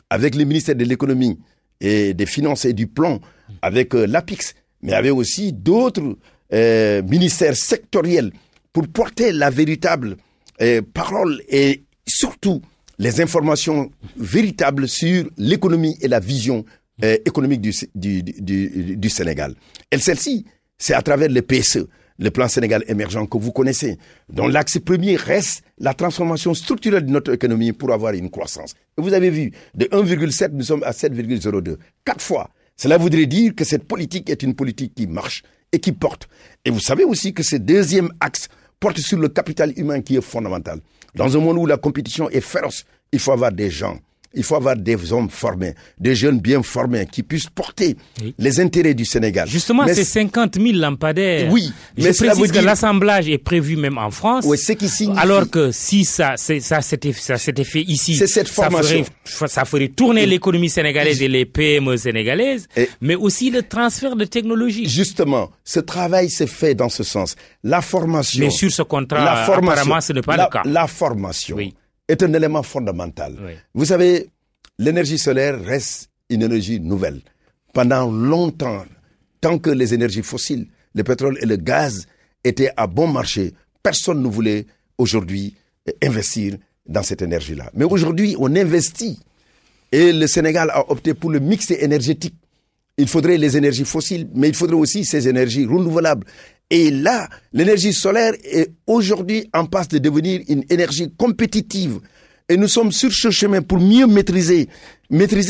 S3: avec le ministère de l'économie et des finances et du plan, avec l'APIX, mais avec aussi d'autres ministères sectoriels pour porter la véritable parole et surtout les informations véritables sur l'économie et la vision économique du Sénégal. Et celle-ci, c'est à travers le PSE, le plan Sénégal émergent que vous connaissez, dont l'axe premier reste la transformation structurelle de notre économie pour avoir une croissance. Et vous avez vu, de 1,7, nous sommes à 7,02. 4 fois. Cela voudrait dire que cette politique est une politique qui marche et qui porte. Et vous savez aussi que ce deuxième axe porte sur le capital humain qui est fondamental. Dans un monde où la compétition est féroce, il faut avoir des gens, il faut avoir des hommes formés, des jeunes bien formés qui puissent porter les intérêts du Sénégal.
S2: Justement, ces 50 000 lampadaires,
S3: oui,
S2: mais je précise que l'assemblage est prévu même en France,
S3: oui, ce qui signifie...
S2: alors que si ça s'était fait ici,
S3: c'est cette formation.
S2: Ça ferait tourner l'économie sénégalaise et les PME sénégalaises, mais aussi le transfert de technologie.
S3: Justement, ce travail s'est fait dans ce sens. La formation...
S2: Mais sur ce contrat, apparemment, ce n'est pas le cas.
S3: La formation... Oui. Est un élément fondamental. Oui. Vous savez, l'énergie solaire reste une énergie nouvelle. Pendant longtemps, tant que les énergies fossiles, le pétrole et le gaz étaient à bon marché, personne ne voulait aujourd'hui investir dans cette énergie-là. Mais aujourd'hui, on investit. Et le Sénégal a opté pour le mix énergétique. Il faudrait les énergies fossiles, mais il faudrait aussi ces énergies renouvelables. Et là, l'énergie solaire est aujourd'hui en passe de devenir une énergie compétitive. Et nous sommes sur ce chemin pour mieux maîtriser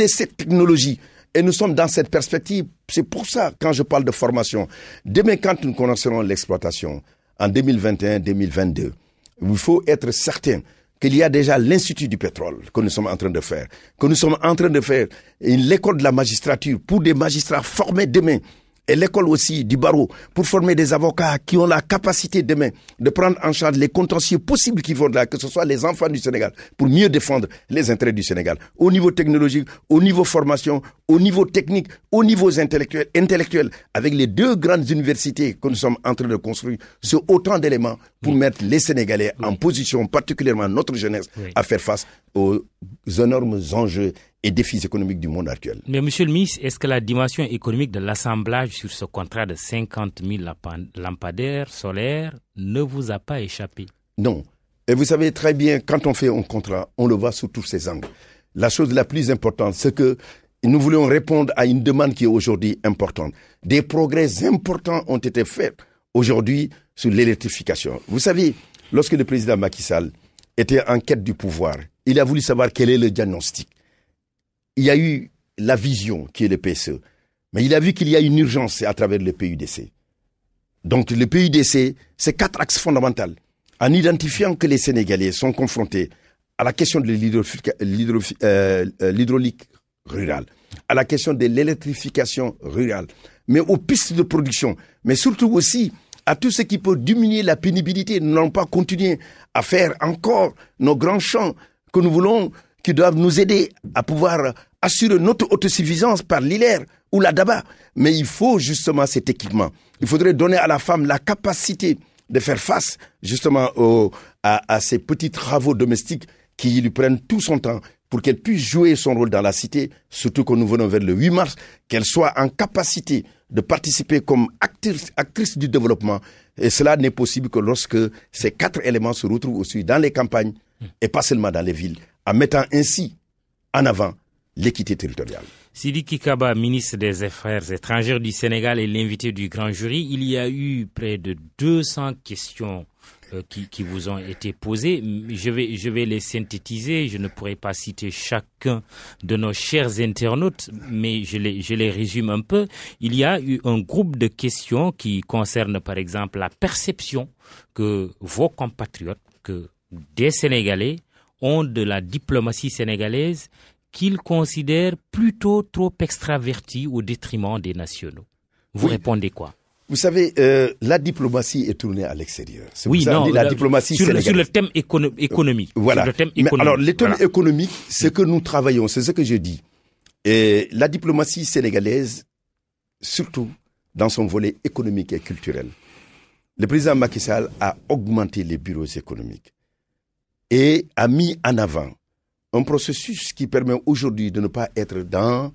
S3: cette technologie Et nous sommes dans cette perspective. C'est pour ça, quand je parle de formation, demain, quand nous commencerons l'exploitation, en 2021-2022, il faut être certain qu'il y a déjà l'Institut du pétrole que nous sommes en train de faire, que nous sommes en train de faire l'école de la magistrature pour des magistrats formés demain, et l'école aussi du barreau pour former des avocats qui ont la capacité demain de prendre en charge les contentieux possibles qui vont de là, que ce soit les enfants du Sénégal, pour mieux défendre les intérêts du Sénégal, au niveau technologique, au niveau formation, au niveau technique, au niveau intellectuel, avec les 2 grandes universités que nous sommes en train de construire. C'est autant d'éléments pour mettre les Sénégalais en position, particulièrement notre jeunesse, à faire face aux énormes enjeux et défis économiques du monde actuel.
S2: Mais monsieur le ministre, est-ce que la dimension économique de l'assemblage sur ce contrat de 50 000 lampadaires solaires ne vous a pas échappé?
S3: Non. Et vous savez très bien, quand on fait un contrat, on le voit sous tous ses angles. La chose la plus importante, c'est que nous voulons répondre à une demande qui est aujourd'hui importante. Des progrès importants ont été faits aujourd'hui sur l'électrification. Vous savez, lorsque le président Macky Sall était en quête du pouvoir, il a voulu savoir quel est le diagnostic. Il y a eu la vision qui est le PSE, mais il a vu qu'il y a une urgence à travers le PUDC. Donc le PUDC, c'est 4 axes fondamentaux. En identifiant que les Sénégalais sont confrontés à la question de l'hydraulique rurale, à la question de l'électrification rurale, mais aux pistes de production, mais surtout aussi à tout ce qui peut diminuer la pénibilité. Nous n'allons pas continuer à faire encore nos grands champs que nous voulons, qui doivent nous aider à pouvoir assurer notre autosuffisance par l'hilaire ou la daba. Mais il faut justement cet équipement. Il faudrait donner à la femme la capacité de faire face justement à ces petits travaux domestiques qui lui prennent tout son temps pour qu'elle puisse jouer son rôle dans la cité, surtout que nous venons vers le 8 mars, qu'elle soit en capacité de participer comme actrice du développement. Et cela n'est possible que lorsque ces 4 éléments se retrouvent aussi dans les campagnes et pas seulement dans les villes, en mettant ainsi en avant l'équité territoriale.
S2: Sidiki Kaba, ministre des Affaires étrangères du Sénégal et l'invité du grand jury, il y a eu près de 200 questions qui vous ont été posées. Je vais les synthétiser. Je ne pourrai pas citer chacun de nos chers internautes, mais je les résume un peu. Il y a eu un groupe de questions qui concernent par exemple la perception que vos compatriotes, que des Sénégalais ont de la diplomatie sénégalaise qu'ils considèrent plutôt trop extravertie au détriment des nationaux. Vous répondez quoi?
S3: Vous savez, la diplomatie est tournée à l'extérieur.
S2: Oui, non,
S3: la diplomatie
S2: sur le thème économique.
S3: Voilà.
S2: Sur le thème
S3: économique. Alors, le thème économique, c'est que nous travaillons, c'est ce que je dis. Et la diplomatie sénégalaise, surtout dans son volet économique et culturel, le président Macky Sall a augmenté les bureaux économiques et a mis en avant un processus qui permet aujourd'hui de ne pas être dans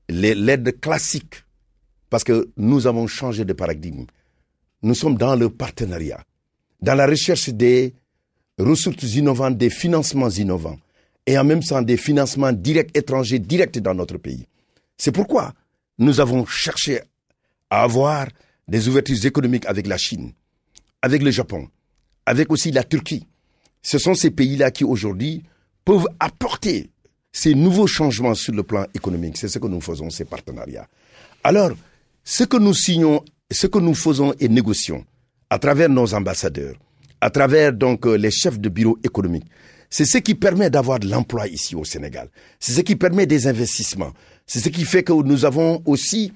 S3: l'aide classique, parce que nous avons changé de paradigme. Nous sommes dans le partenariat, dans la recherche des ressources innovantes, des financements innovants, et en même temps des financements directs étrangers directs dans notre pays. C'est pourquoi nous avons cherché à avoir des ouvertures économiques avec la Chine, avec le Japon, avec aussi la Turquie. Ce sont ces pays-là qui aujourd'hui peuvent apporter ces nouveaux changements sur le plan économique. C'est ce que nous faisons, ces partenariats. Alors, ce que nous signons, ce que nous faisons et négocions à travers nos ambassadeurs, à travers donc les chefs de bureau économique, c'est ce qui permet d'avoir de l'emploi ici au Sénégal. C'est ce qui permet des investissements. C'est ce qui fait que nous avons aussi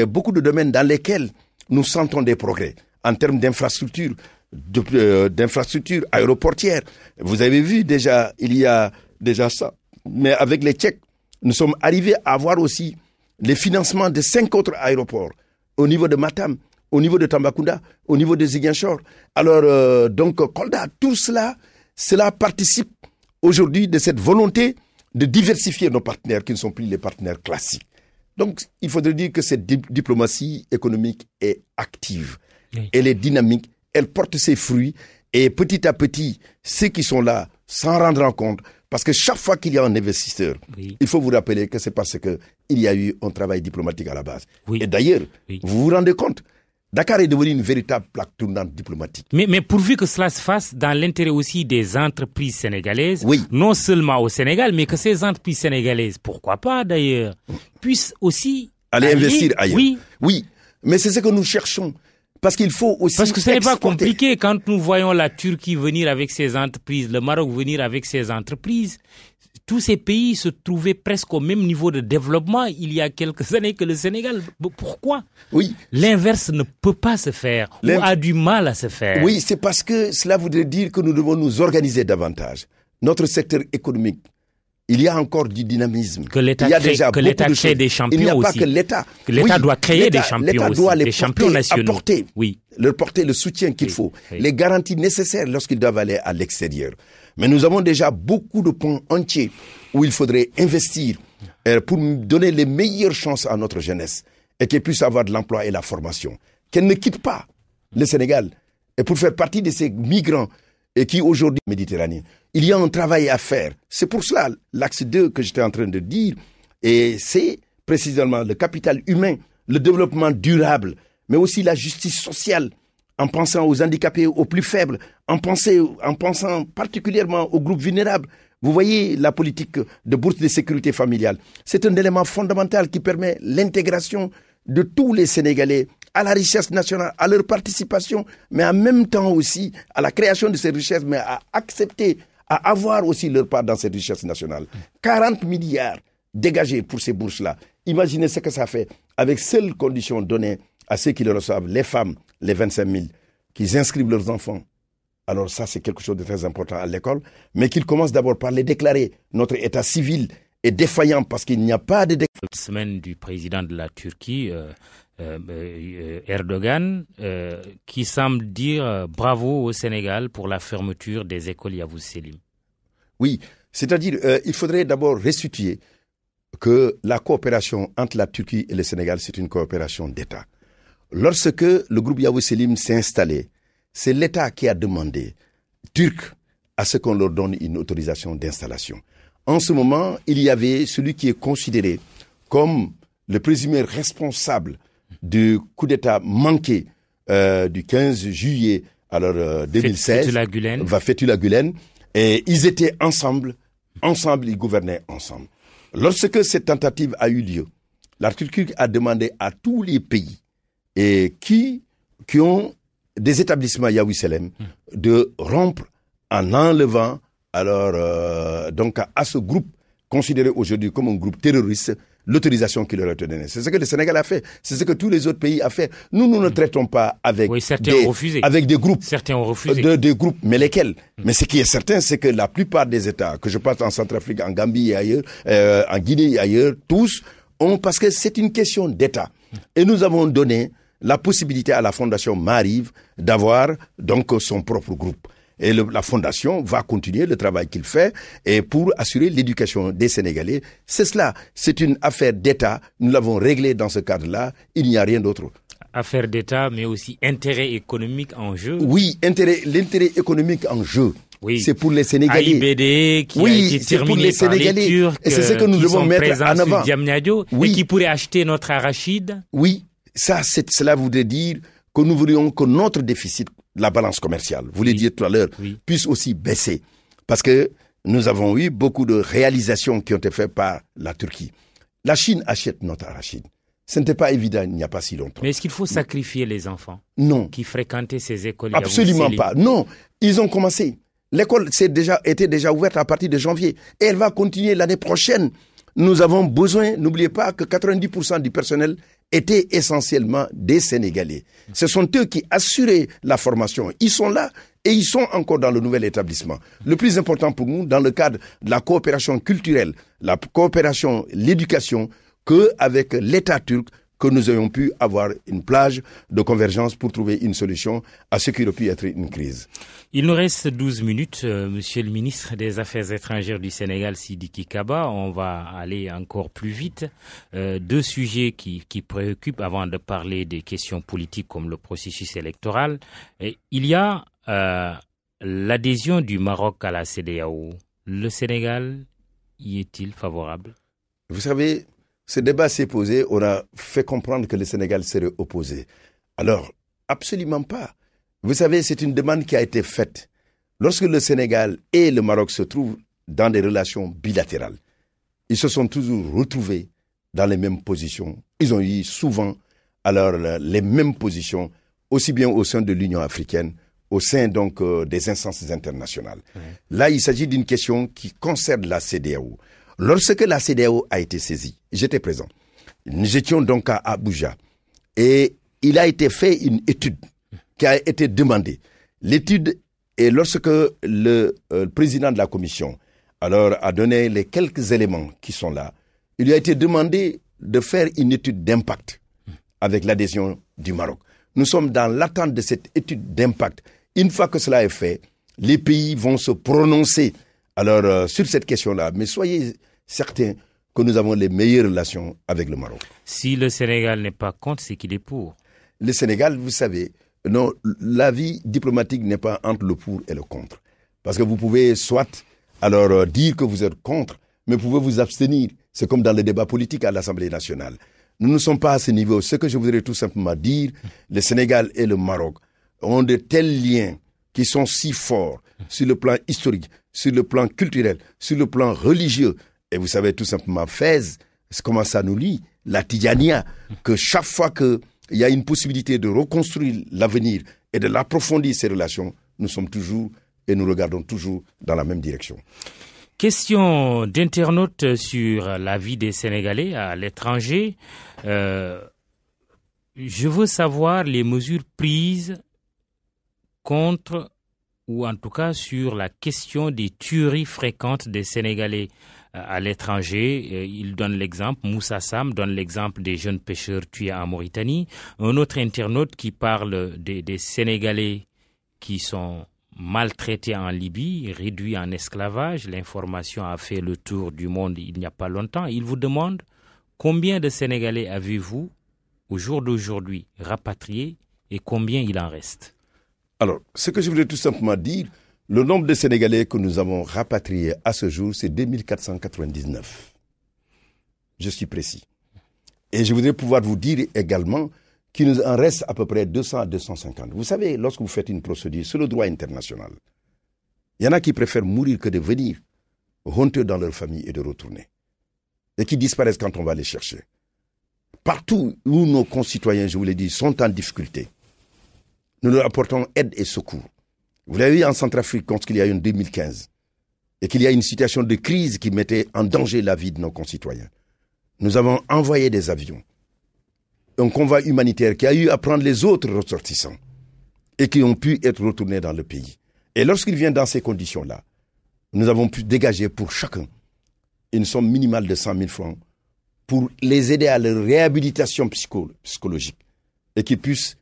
S3: beaucoup de domaines dans lesquels nous sentons des progrès en termes d'infrastructures, d'infrastructures aéroportières. Vous avez vu déjà, il y a déjà ça. Mais avec les Tchèques, nous sommes arrivés à avoir aussi les financements de 5 autres aéroports au niveau de Matam, au niveau de Tambacounda, au niveau de Ziguinchor. Alors, donc, Kolda, tout cela, cela participe aujourd'hui de cette volonté de diversifier nos partenaires qui ne sont plus les partenaires classiques. Donc, il faudrait dire que cette diplomatie économique est active. Oui. Elle est dynamique, elle porte ses fruits et petit à petit, ceux qui sont là s'en rendront compte. Parce que chaque fois qu'il y a un investisseur, oui, il faut vous rappeler que c'est parce qu'il y a eu un travail diplomatique à la base. Oui. Et d'ailleurs, oui, vous vous rendez compte, Dakar est devenu une véritable plaque tournante diplomatique.
S2: Mais pourvu que cela se fasse dans l'intérêt aussi des entreprises sénégalaises,
S3: oui.
S2: Non seulement au Sénégal, mais que ces entreprises sénégalaises, pourquoi pas d'ailleurs, puissent aussi
S3: aller investir ailleurs.
S2: Oui.
S3: Oui, mais c'est ce que nous cherchons. Parce qu'il faut aussi
S2: Parce que ce n'est pas
S3: exporter.
S2: compliqué quand nous voyons la Turquie venir avec ses entreprises, le Maroc venir avec ses entreprises. Tous ces pays se trouvaient presque au même niveau de développement il y a quelques années que le Sénégal. Pourquoi?
S3: Oui.
S2: L'inverse ne peut pas se faire ou a du mal à se faire.
S3: Oui, c'est parce que cela voudrait dire que nous devons nous organiser davantage. Notre secteur économique, il y a encore du dynamisme.
S2: Que l'État
S3: il y a
S2: crée,
S3: déjà
S2: que
S3: beaucoup
S2: l'État
S3: de
S2: crée
S3: choses.
S2: des champions
S3: Il n'y a pas
S2: aussi.
S3: que l'État.
S2: Que l'État
S3: oui,
S2: doit créer des champions
S3: l'État
S2: aussi,
S3: doit les
S2: des champions
S3: porter,
S2: nationaux.
S3: apporter,
S2: Oui.
S3: leur porter le soutien qu'il faut,
S2: oui.
S3: les garanties nécessaires lorsqu'ils doivent aller à l'extérieur. Mais nous avons déjà beaucoup de points entiers où il faudrait investir pour donner les meilleures chances à notre jeunesse et qu'elle puisse avoir de l'emploi et la formation. Qu'elle ne quitte pas le Sénégal et pour faire partie de ces migrants et qui aujourd'hui Méditerranée. Il y a un travail à faire. C'est pour cela l'axe 2 que j'étais en train de dire et c'est précisément le capital humain, le développement durable, mais aussi la justice sociale en pensant aux handicapés, aux plus faibles, en pensant particulièrement aux groupes vulnérables. Vous voyez la politique de bourse de sécurité familiale. C'est un élément fondamental qui permet l'intégration de tous les Sénégalais à la richesse nationale, à leur participation, mais en même temps aussi à la création de ces richesses, mais à accepter, à avoir aussi leur part dans cette richesse nationale. 40 milliards dégagés pour ces bourses-là. Imaginez ce que ça fait avec seules conditions données à ceux qui le reçoivent, les femmes, les 25 000, qu'ils inscrivent leurs enfants. Alors ça, c'est quelque chose de très important à l'école, mais qu'ils commencent d'abord par les déclarer. Notre état civil est défaillant parce qu'il n'y a pas de...
S2: Cette semaine du président de la Turquie, Erdogan, qui semble dire bravo au Sénégal pour la fermeture des écoles Yavuz Selim.
S3: Oui, c'est-à-dire il faudrait d'abord restituer que la coopération entre la Turquie et le Sénégal, c'est une coopération d'État. Lorsque le groupe Yavuz Selim s'est installé, c'est l'État qui a demandé, turc, à ce qu'on leur donne une autorisation d'installation. En ce moment, il y avait celui qui est considéré comme le présumé responsable du coup d'État manqué du 15 juillet 2016, Fethullah Gülen, et ils étaient ensemble, ils gouvernaient ensemble. Lorsque cette tentative a eu lieu, la Turquie a demandé à tous les pays et qui ont des établissements Yavuz Selim de rompre en enlevant donc à ce groupe considéré aujourd'hui comme un groupe terroriste l'autorisation qui leur a été donnée. C'est ce que le Sénégal a fait, c'est ce que tous les autres pays ont fait. Nous ne traitons pas avec, avec des groupes.
S2: Certains ont refusé.
S3: Des groupes, mais lesquels? Mais ce qui est certain, c'est que la plupart des États, que je pense en Centrafrique, en Gambie et ailleurs, en Guinée et ailleurs, tous ont, parce que c'est une question d'État. Et nous avons donné la possibilité à la Fondation Mariv d'avoir donc son propre groupe. Et la Fondation va continuer le travail qu'il fait et pour assurer l'éducation des Sénégalais. C'est cela, c'est une affaire d'État. Nous l'avons réglée dans ce cadre-là. Il n'y a rien d'autre.
S2: Affaire d'État, mais aussi intérêt économique en jeu.
S3: Oui, l'intérêt économique en jeu.
S2: Oui.
S3: C'est pour les Sénégalais.
S2: AIBD qui a été terminé par les Turcs,
S3: et c'est ce que nous devons mettre en avant.
S2: Et qui pourrait acheter notre arachide.
S3: Oui, cela voudrait dire que nous voulions que notre déficit, la balance commerciale, vous l'avez dit tout à l'heure, puisse aussi baisser. Parce que nous avons eu beaucoup de réalisations qui ont été faites par la Turquie. La Chine achète notre arachide. Ce n'était pas évident il n'y a pas si longtemps.
S2: Mais est-ce qu'il faut sacrifier les enfants qui fréquentaient ces écoles?
S3: Absolument pas. Non, ils ont commencé. L'école était déjà ouverte à partir de janvier. Et elle va continuer l'année prochaine. Nous avons besoin, n'oubliez pas que 90% du personnel étaient essentiellement des Sénégalais. Ce sont eux qui assuraient la formation. Ils sont là et ils sont encore dans le nouvel établissement. Le plus important pour nous, dans le cadre de la coopération culturelle, la coopération, l'éducation, qu'avec l'État turc, que nous ayons pu avoir une plage de convergence pour trouver une solution à ce qui aurait pu être une crise.
S2: Il nous reste 12 minutes, Monsieur le ministre des Affaires étrangères du Sénégal, Sidiki Kaba. On va aller encore plus vite. Deux sujets qui préoccupent avant de parler des questions politiques comme le processus électoral. Et il y a l'adhésion du Maroc à la CEDEAO. Le Sénégal, y est-il favorable?
S3: Vous savez, ce débat s'est posé, on a fait comprendre que le Sénégal serait opposé. Alors, Absolument pas. Vous savez, c'est une demande qui a été faite. Lorsque le Sénégal et le Maroc se trouvent dans des relations bilatérales, ils se sont toujours retrouvés dans les mêmes positions. Ils ont eu souvent alors les mêmes positions, aussi bien au sein de l'Union africaine, au sein donc des instances internationales. Là, il s'agit d'une question qui concerne la CEDEAO. Lorsque la CEDEAO a été saisie, j'étais présent. Nous étions donc à Abuja et il a été fait une étude qui a été demandée. L'étude, et lorsque le président de la commission alors a donné les quelques éléments qui sont là, il lui a été demandé de faire une étude d'impact avec l'adhésion du Maroc. Nous sommes dans l'attente de cette étude d'impact. Une fois que cela est fait, les pays vont se prononcer alors sur cette question-là. Mais soyez certains que nous avons les meilleures relations avec le Maroc.
S2: Si le Sénégal n'est pas contre, c'est qu'il est pour.
S3: Le Sénégal, vous savez, non, la vie diplomatique n'est pas entre le pour et le contre. Parce que vous pouvez soit alors dire que vous êtes contre, mais vous pouvez vous abstenir. C'est comme dans le débat politique à l'Assemblée nationale. Nous ne sommes pas à ce niveau. Ce que je voudrais tout simplement dire, le Sénégal et le Maroc ont de tels liens qui sont si forts sur le plan historique, sur le plan culturel, sur le plan religieux. Et vous savez tout simplement, Fès, comment ça nous lie, la Tidjania, que chaque fois qu'il y a une possibilité de reconstruire l'avenir et de l'approfondir ces relations, nous sommes toujours et nous regardons toujours dans la même direction.
S2: Question d'internaute sur la vie des Sénégalais à l'étranger. Je veux savoir les mesures prises contre, ou en tout cas sur la question des tueries fréquentes des Sénégalais à l'étranger. Il donne l'exemple, Moussa Sam donne l'exemple des jeunes pêcheurs tués en Mauritanie. Un autre internaute qui parle des Sénégalais qui sont maltraités en Libye, réduits en esclavage. L'information a fait le tour du monde il n'y a pas longtemps. Il vous demande combien de Sénégalais avez-vous au jour d'aujourd'hui rapatriés et combien il en reste?
S3: Alors, ce que je voulais tout simplement dire, le nombre de Sénégalais que nous avons rapatriés à ce jour, c'est 2499. Je suis précis. Et je voudrais pouvoir vous dire également qu'il nous en reste à peu près 200 à 250. Vous savez, lorsque vous faites une procédure sur le droit international, il y en a qui préfèrent mourir que de venir honteux dans leur famille et de retourner. Et qui disparaissent quand on va les chercher. Partout où nos concitoyens, je vous l'ai dit, sont en difficulté, nous leur apportons aide et secours. Vous l'avez vu en Centrafrique, lorsqu'il y a eu en 2015, et qu'il y a une situation de crise qui mettait en danger la vie de nos concitoyens. Nous avons envoyé des avions, un convoi humanitaire qui a eu à prendre les autres ressortissants et qui ont pu être retournés dans le pays. Et lorsqu'ils viennent dans ces conditions-là, nous avons pu dégager pour chacun une somme minimale de 100 000 francs pour les aider à leur réhabilitation psychologique et qu'ils puissent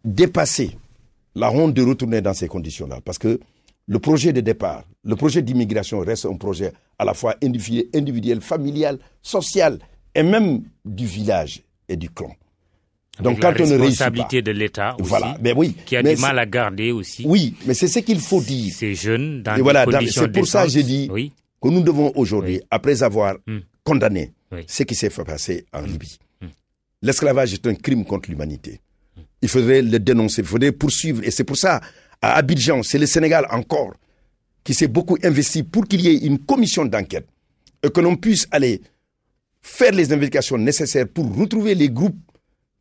S3: dépasser la honte de retourner dans ces conditions-là. Parce que le projet de départ, le projet d'immigration reste un projet à la fois individuel, familial, social et même du village et du clan.
S2: Donc quand on ne réussit pas, responsabilité de l'État aussi,
S3: voilà, ben oui,
S2: qui a du mal à garder aussi.
S3: Oui, mais c'est ce qu'il faut dire.
S2: Ces jeunes dans
S3: et
S2: des
S3: voilà,
S2: conditions
S3: c'est pour ça que j'ai dit que nous devons aujourd'hui, après avoir condamné ce qui s'est fait passer en Libye. L'esclavage est un crime contre l'humanité. Il faudrait le dénoncer, il faudrait poursuivre. Et c'est pour ça, à Abidjan, c'est le Sénégal encore qui s'est beaucoup investi pour qu'il y ait une commission d'enquête et que l'on puisse aller faire les investigations nécessaires pour retrouver les groupes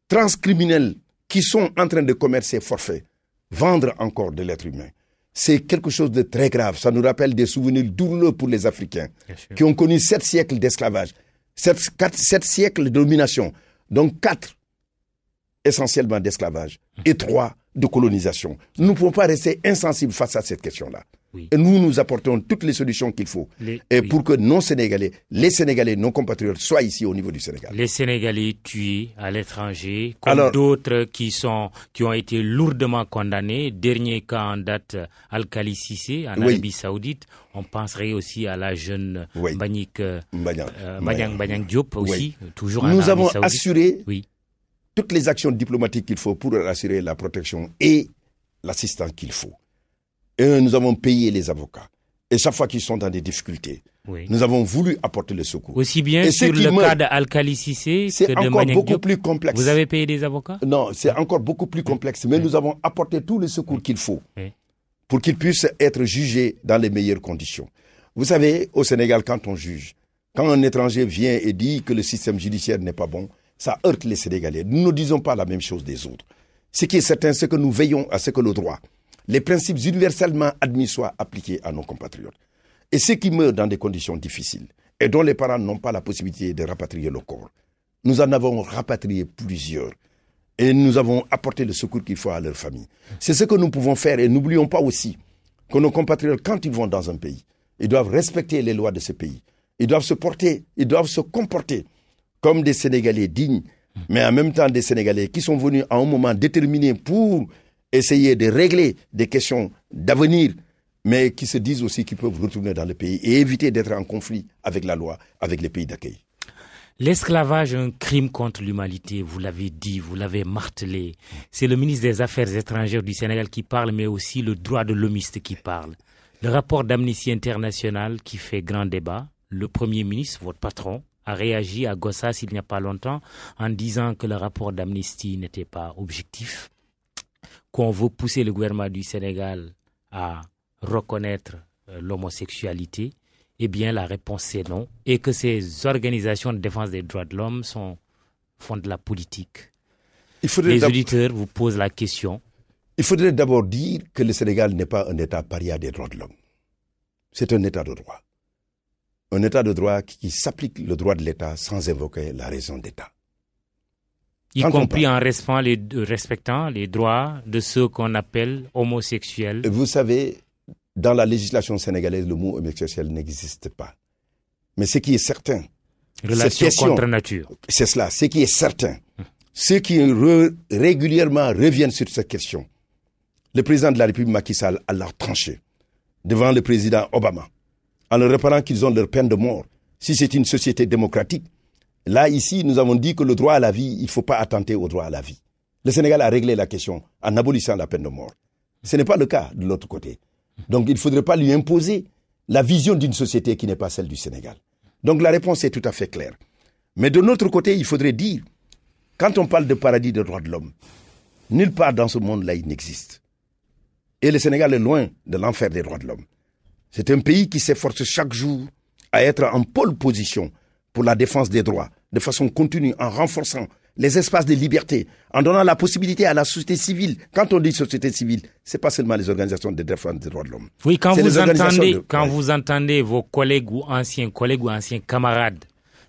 S3: transcriminels qui sont en train de commercer forfait, vendre encore de l'être humain. C'est quelque chose de très grave. Ça nous rappelle des souvenirs douloureux pour les Africains qui ont connu 7 siècles d'esclavage, 7 siècles de domination, donc 4 essentiellement d'esclavage et 3 de colonisation. Nous ne pouvons pas rester insensibles face à cette question-là. Oui. Et nous apportons toutes les solutions qu'il faut pour que nos Sénégalais, les Sénégalais, nos compatriotes soient ici au niveau du Sénégal.
S2: Les Sénégalais tués à l'étranger, comme d'autres qui ont été lourdement condamnés. Dernier cas en date, Al-Khali Cissé, en Arabie Saoudite. On penserait aussi à la jeune Mbanyang Diop aussi, toujours en Arabie Saoudite.
S3: Nous avons assuré toutes les actions diplomatiques qu'il faut pour assurer la protection et l'assistance qu'il faut. Et nous avons payé les avocats. Et chaque fois qu'ils sont dans des difficultés,
S2: Oui.
S3: Nous avons voulu apporter le secours.
S2: Aussi bien sur le cas d'Al-Khali Cissé que de
S3: encore
S2: Maniang
S3: beaucoup
S2: Diop.
S3: plus complexe.
S2: Vous avez payé des avocats?
S3: Non, c'est encore beaucoup plus complexe. Mais nous avons apporté tout le secours qu'il faut
S2: Oui.
S3: pour qu'ils puissent être jugés dans les meilleures conditions. Vous savez, au Sénégal, quand on juge, quand un étranger vient et dit que le système judiciaire n'est pas bon, ça heurte les Sénégalais. Nous ne disons pas la même chose des autres. Ce qui est certain, c'est que nous veillons à ce que le droit, les principes universellement admis soient appliqués à nos compatriotes. Et ceux qui meurent dans des conditions difficiles et dont les parents n'ont pas la possibilité de rapatrier le corps, nous en avons rapatrié plusieurs et nous avons apporté le secours qu'il faut à leur famille. C'est ce que nous pouvons faire et n'oublions pas aussi que nos compatriotes, quand ils vont dans un pays, ils doivent respecter les lois de ce pays. Ils doivent se comporter comme des Sénégalais dignes, mais en même temps des Sénégalais qui sont venus à un moment déterminé pour essayer de régler des questions d'avenir, mais qui se disent aussi qu'ils peuvent retourner dans le pays et éviter d'être en conflit avec la loi, avec les pays d'accueil.
S2: L'esclavage est un crime contre l'humanité, vous l'avez dit, vous l'avez martelé. C'est le ministre des Affaires étrangères du Sénégal qui parle, mais aussi le droit de l'homiste qui parle. Le rapport d'Amnesty International qui fait grand débat, le Premier ministre, votre patron, a réagi à Gossas il n'y a pas longtemps en disant que le rapport d'Amnesty n'était pas objectif, qu'on veut pousser le gouvernement du Sénégal à reconnaître l'homosexualité. Eh bien, la réponse c'est non, et que ces organisations de défense des droits de l'homme font de la politique. Les auditeurs vous posent la question.
S3: Il faudrait d'abord dire que le Sénégal n'est pas un État paria des droits de l'homme. C'est un État de droit. Un État de droit qui s'applique le droit de l'État sans évoquer la raison d'État.
S2: Y compris en respectant les droits de ceux qu'on appelle homosexuels.
S3: Vous savez, dans la législation sénégalaise, le mot homosexuel n'existe pas. Mais ce qui est certain...
S2: Relation contre nature.
S3: C'est cela. Ce qui est certain, ceux qui régulièrement reviennent sur cette question, le président de la République, Macky Sall, a leur tranché devant le président Obama, en leur rappelant qu'ils ont leur peine de mort. Si c'est une société démocratique, là, ici, nous avons dit que le droit à la vie, il ne faut pas attenter au droit à la vie. Le Sénégal a réglé la question en abolissant la peine de mort. Ce n'est pas le cas de l'autre côté. Donc, il ne faudrait pas lui imposer la vision d'une société qui n'est pas celle du Sénégal. Donc, la réponse est tout à fait claire. Mais de notre côté, il faudrait dire, quand on parle de paradis des droits de l'homme, nulle part dans ce monde-là, il n'existe. Et le Sénégal est loin de l'enfer des droits de l'homme. C'est un pays qui s'efforce chaque jour à être en pole position pour la défense des droits, de façon continue, en renforçant les espaces de liberté, en donnant la possibilité à la société civile. Quand on dit société civile, c'est pas seulement les organisations de défense des droits de l'homme.
S2: Oui, quand vous entendez vos collègues ou anciens camarades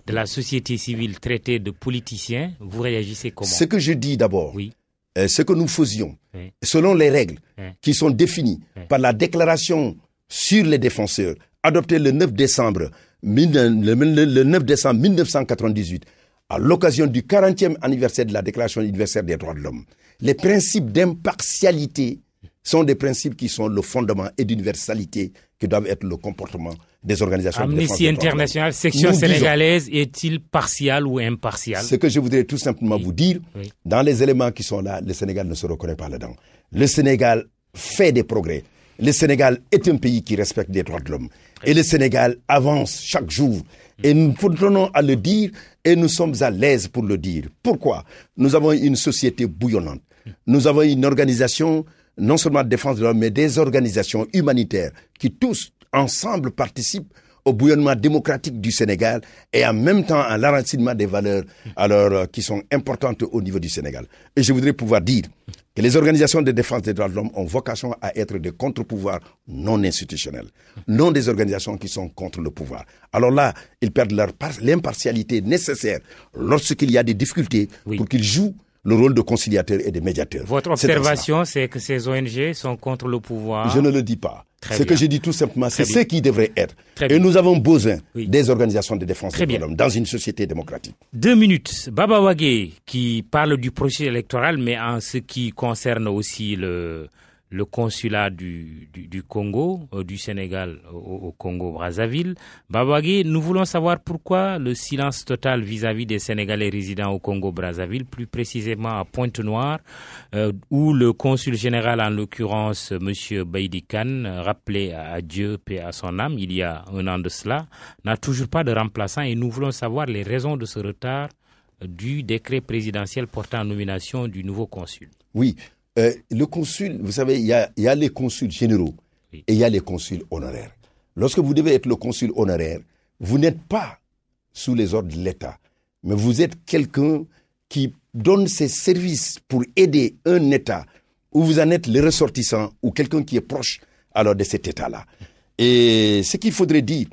S2: de la société civile traités de politiciens, vous réagissez comment?
S3: Ce que je dis d'abord,
S2: oui.
S3: Ce que nous faisions, selon les règles qui sont définies par la déclaration sur les défenseurs, adoptée le 9 décembre 1998, à l'occasion du 40e anniversaire de la Déclaration universelle des droits de l'homme. Les principes d'impartialité sont des principes qui sont le fondement et d'universalité qui doivent être le comportement des organisations de défense des droits de l'homme.
S2: Amnesty International, section sénégalaise, est-il partial ou impartial?
S3: Ce que je voudrais tout simplement vous dire, dans les éléments qui sont là, le Sénégal ne se reconnaît pas là-dedans. Le Sénégal fait des progrès. Le Sénégal est un pays qui respecte les droits de l'homme. Et le Sénégal avance chaque jour. Et nous tenons à le dire et nous sommes à l'aise pour le dire. Pourquoi? Nous avons une société bouillonnante. Nous avons une organisation, non seulement de défense de l'homme, mais des organisations humanitaires qui tous ensemble participent au bouillonnement démocratique du Sénégal et en même temps à l'enracinement des valeurs qui sont importantes au niveau du Sénégal. Et je voudrais pouvoir dire que les organisations de défense des droits de l'homme ont vocation à être des contre-pouvoirs non institutionnels, non des organisations qui sont contre le pouvoir. Alors là, ils perdent l'impartialité nécessaire lorsqu'il y a des difficultés pour qu'ils jouent le rôle de conciliateur et de médiateur.
S2: Votre observation, c'est que ces ONG sont contre le pouvoir?
S3: Je ne le dis pas. Ce que je dis tout simplement, c'est ce qui devrait être. Et nous avons besoin des organisations de défense des droits de l'homme dans une société démocratique.
S2: 2 minutes. Baba Wagué, qui parle du processus électoral, mais en ce qui concerne aussi le consulat du Congo, du Sénégal au Congo-Brazzaville. Babouagué, nous voulons savoir pourquoi le silence total vis-à-vis des Sénégalais résidant au Congo-Brazzaville, plus précisément à Pointe-Noire, où le consul général, en l'occurrence M. Baïdi Kane, rappelé à Dieu, paix à son âme, il y a un an de cela, n'a toujours pas de remplaçant, et nous voulons savoir les raisons de ce retard du décret présidentiel portant nomination du nouveau consul.
S3: Oui. Le consul, vous savez, il y a les consuls généraux et il y a les consuls honoraires. Lorsque vous devez être le consul honoraire, vous n'êtes pas sous les ordres de l'État, mais vous êtes quelqu'un qui donne ses services pour aider un État où vous en êtes le ressortissant ou quelqu'un qui est proche alors de cet État-là. Et ce qu'il faudrait dire,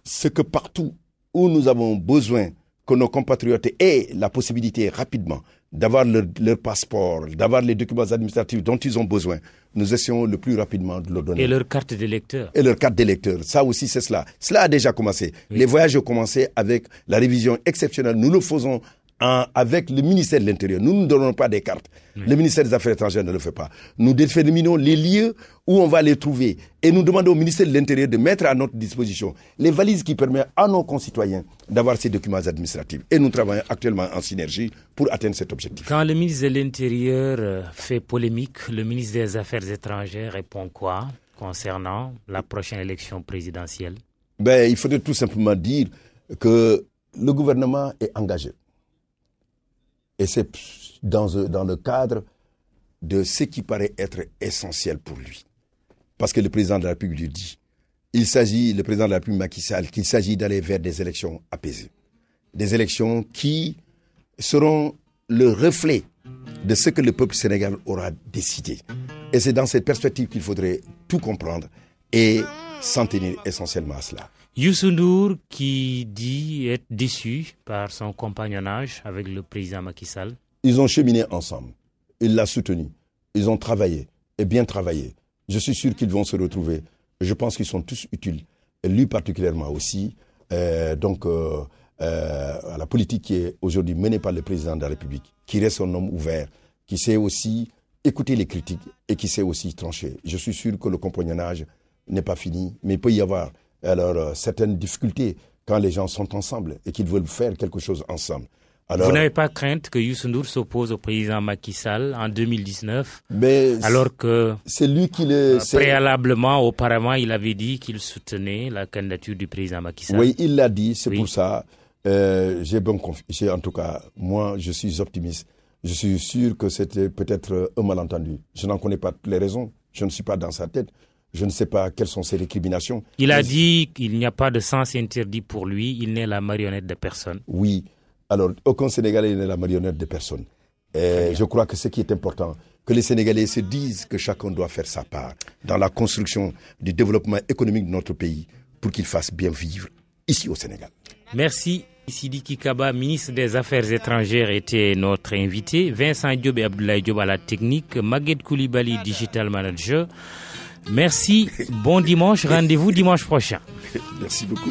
S3: c'est que partout où nous avons besoin que nos compatriotes aient la possibilité rapidement d'avoir leur passeport, d'avoir les documents administratifs dont ils ont besoin, nous essayons le plus rapidement de leur donner.
S2: Et leur carte d'électeur.
S3: Et leur carte d'électeur. Ça aussi, c'est cela. Cela a déjà commencé. Oui. Les voyages ont commencé avec la révision exceptionnelle. Nous le faisons avec le ministère de l'Intérieur. Nous ne donnons pas des cartes. Oui. Le ministère des Affaires étrangères ne le fait pas. Nous déterminons les lieux où on va les trouver. Et nous demandons au ministère de l'Intérieur de mettre à notre disposition les valises qui permettent à nos concitoyens d'avoir ces documents administratifs. Et nous travaillons actuellement en synergie pour atteindre cet objectif.
S2: Quand le ministre de l'Intérieur fait polémique, le ministre des Affaires étrangères répond quoi concernant la prochaine élection présidentielle?
S3: Il faudrait tout simplement dire que le gouvernement est engagé. Et c'est dans le cadre de ce qui paraît être essentiel pour lui. Parce que le président de la République lui dit, le président de la République Macky Sall, qu'il s'agit d'aller vers des élections apaisées. Des élections qui seront le reflet de ce que le peuple sénégalais aura décidé. Et c'est dans cette perspective qu'il faudrait tout comprendre et s'en tenir essentiellement à cela.
S2: Youssou N'Dour qui dit être déçu par son compagnonnage avec le président Macky Sall.
S3: Ils ont cheminé ensemble. Il l'a soutenu. Ils ont travaillé et bien travaillé. Je suis sûr qu'ils vont se retrouver. Je pense qu'ils sont tous utiles. Et lui particulièrement aussi. À la politique qui est aujourd'hui menée par le président de la République, qui reste un homme ouvert, qui sait aussi écouter les critiques et qui sait aussi trancher. Je suis sûr que le compagnonnage n'est pas fini, mais il peut y avoir certaines difficultés quand les gens sont ensemble et qu'ils veulent faire quelque chose ensemble.
S2: Alors, vous n'avez pas crainte que Youssou N'Dour s'oppose au président Macky Sall en 2019, alors que
S3: c'est lui qui
S2: préalablement, auparavant, il avait dit qu'il soutenait la candidature du président Macky Sall.
S3: Oui, il l'a dit, c'est pour ça. En tout cas, moi, je suis optimiste. Je suis sûr que c'était peut-être un malentendu. Je n'en connais pas toutes les raisons. Je ne suis pas dans sa tête. Je ne sais pas quelles sont ses récriminations.
S2: Il a dit qu'il n'y a pas de sens interdit pour lui. Il n'est la marionnette de personne.
S3: Oui. Alors, aucun Sénégalais n'est la marionnette de personne. Et je crois que ce qui est important, que les Sénégalais se disent que chacun doit faire sa part dans la construction du développement économique de notre pays pour qu'il fasse bien vivre ici au Sénégal.
S2: Merci. Sidiki Kaba, ministre des Affaires étrangères, était notre invité. Vincent Diop et Abdoulaye Diop à la technique. Maguette Koulibaly, digital manager. Merci, bon dimanche, rendez-vous dimanche prochain.
S3: Merci beaucoup.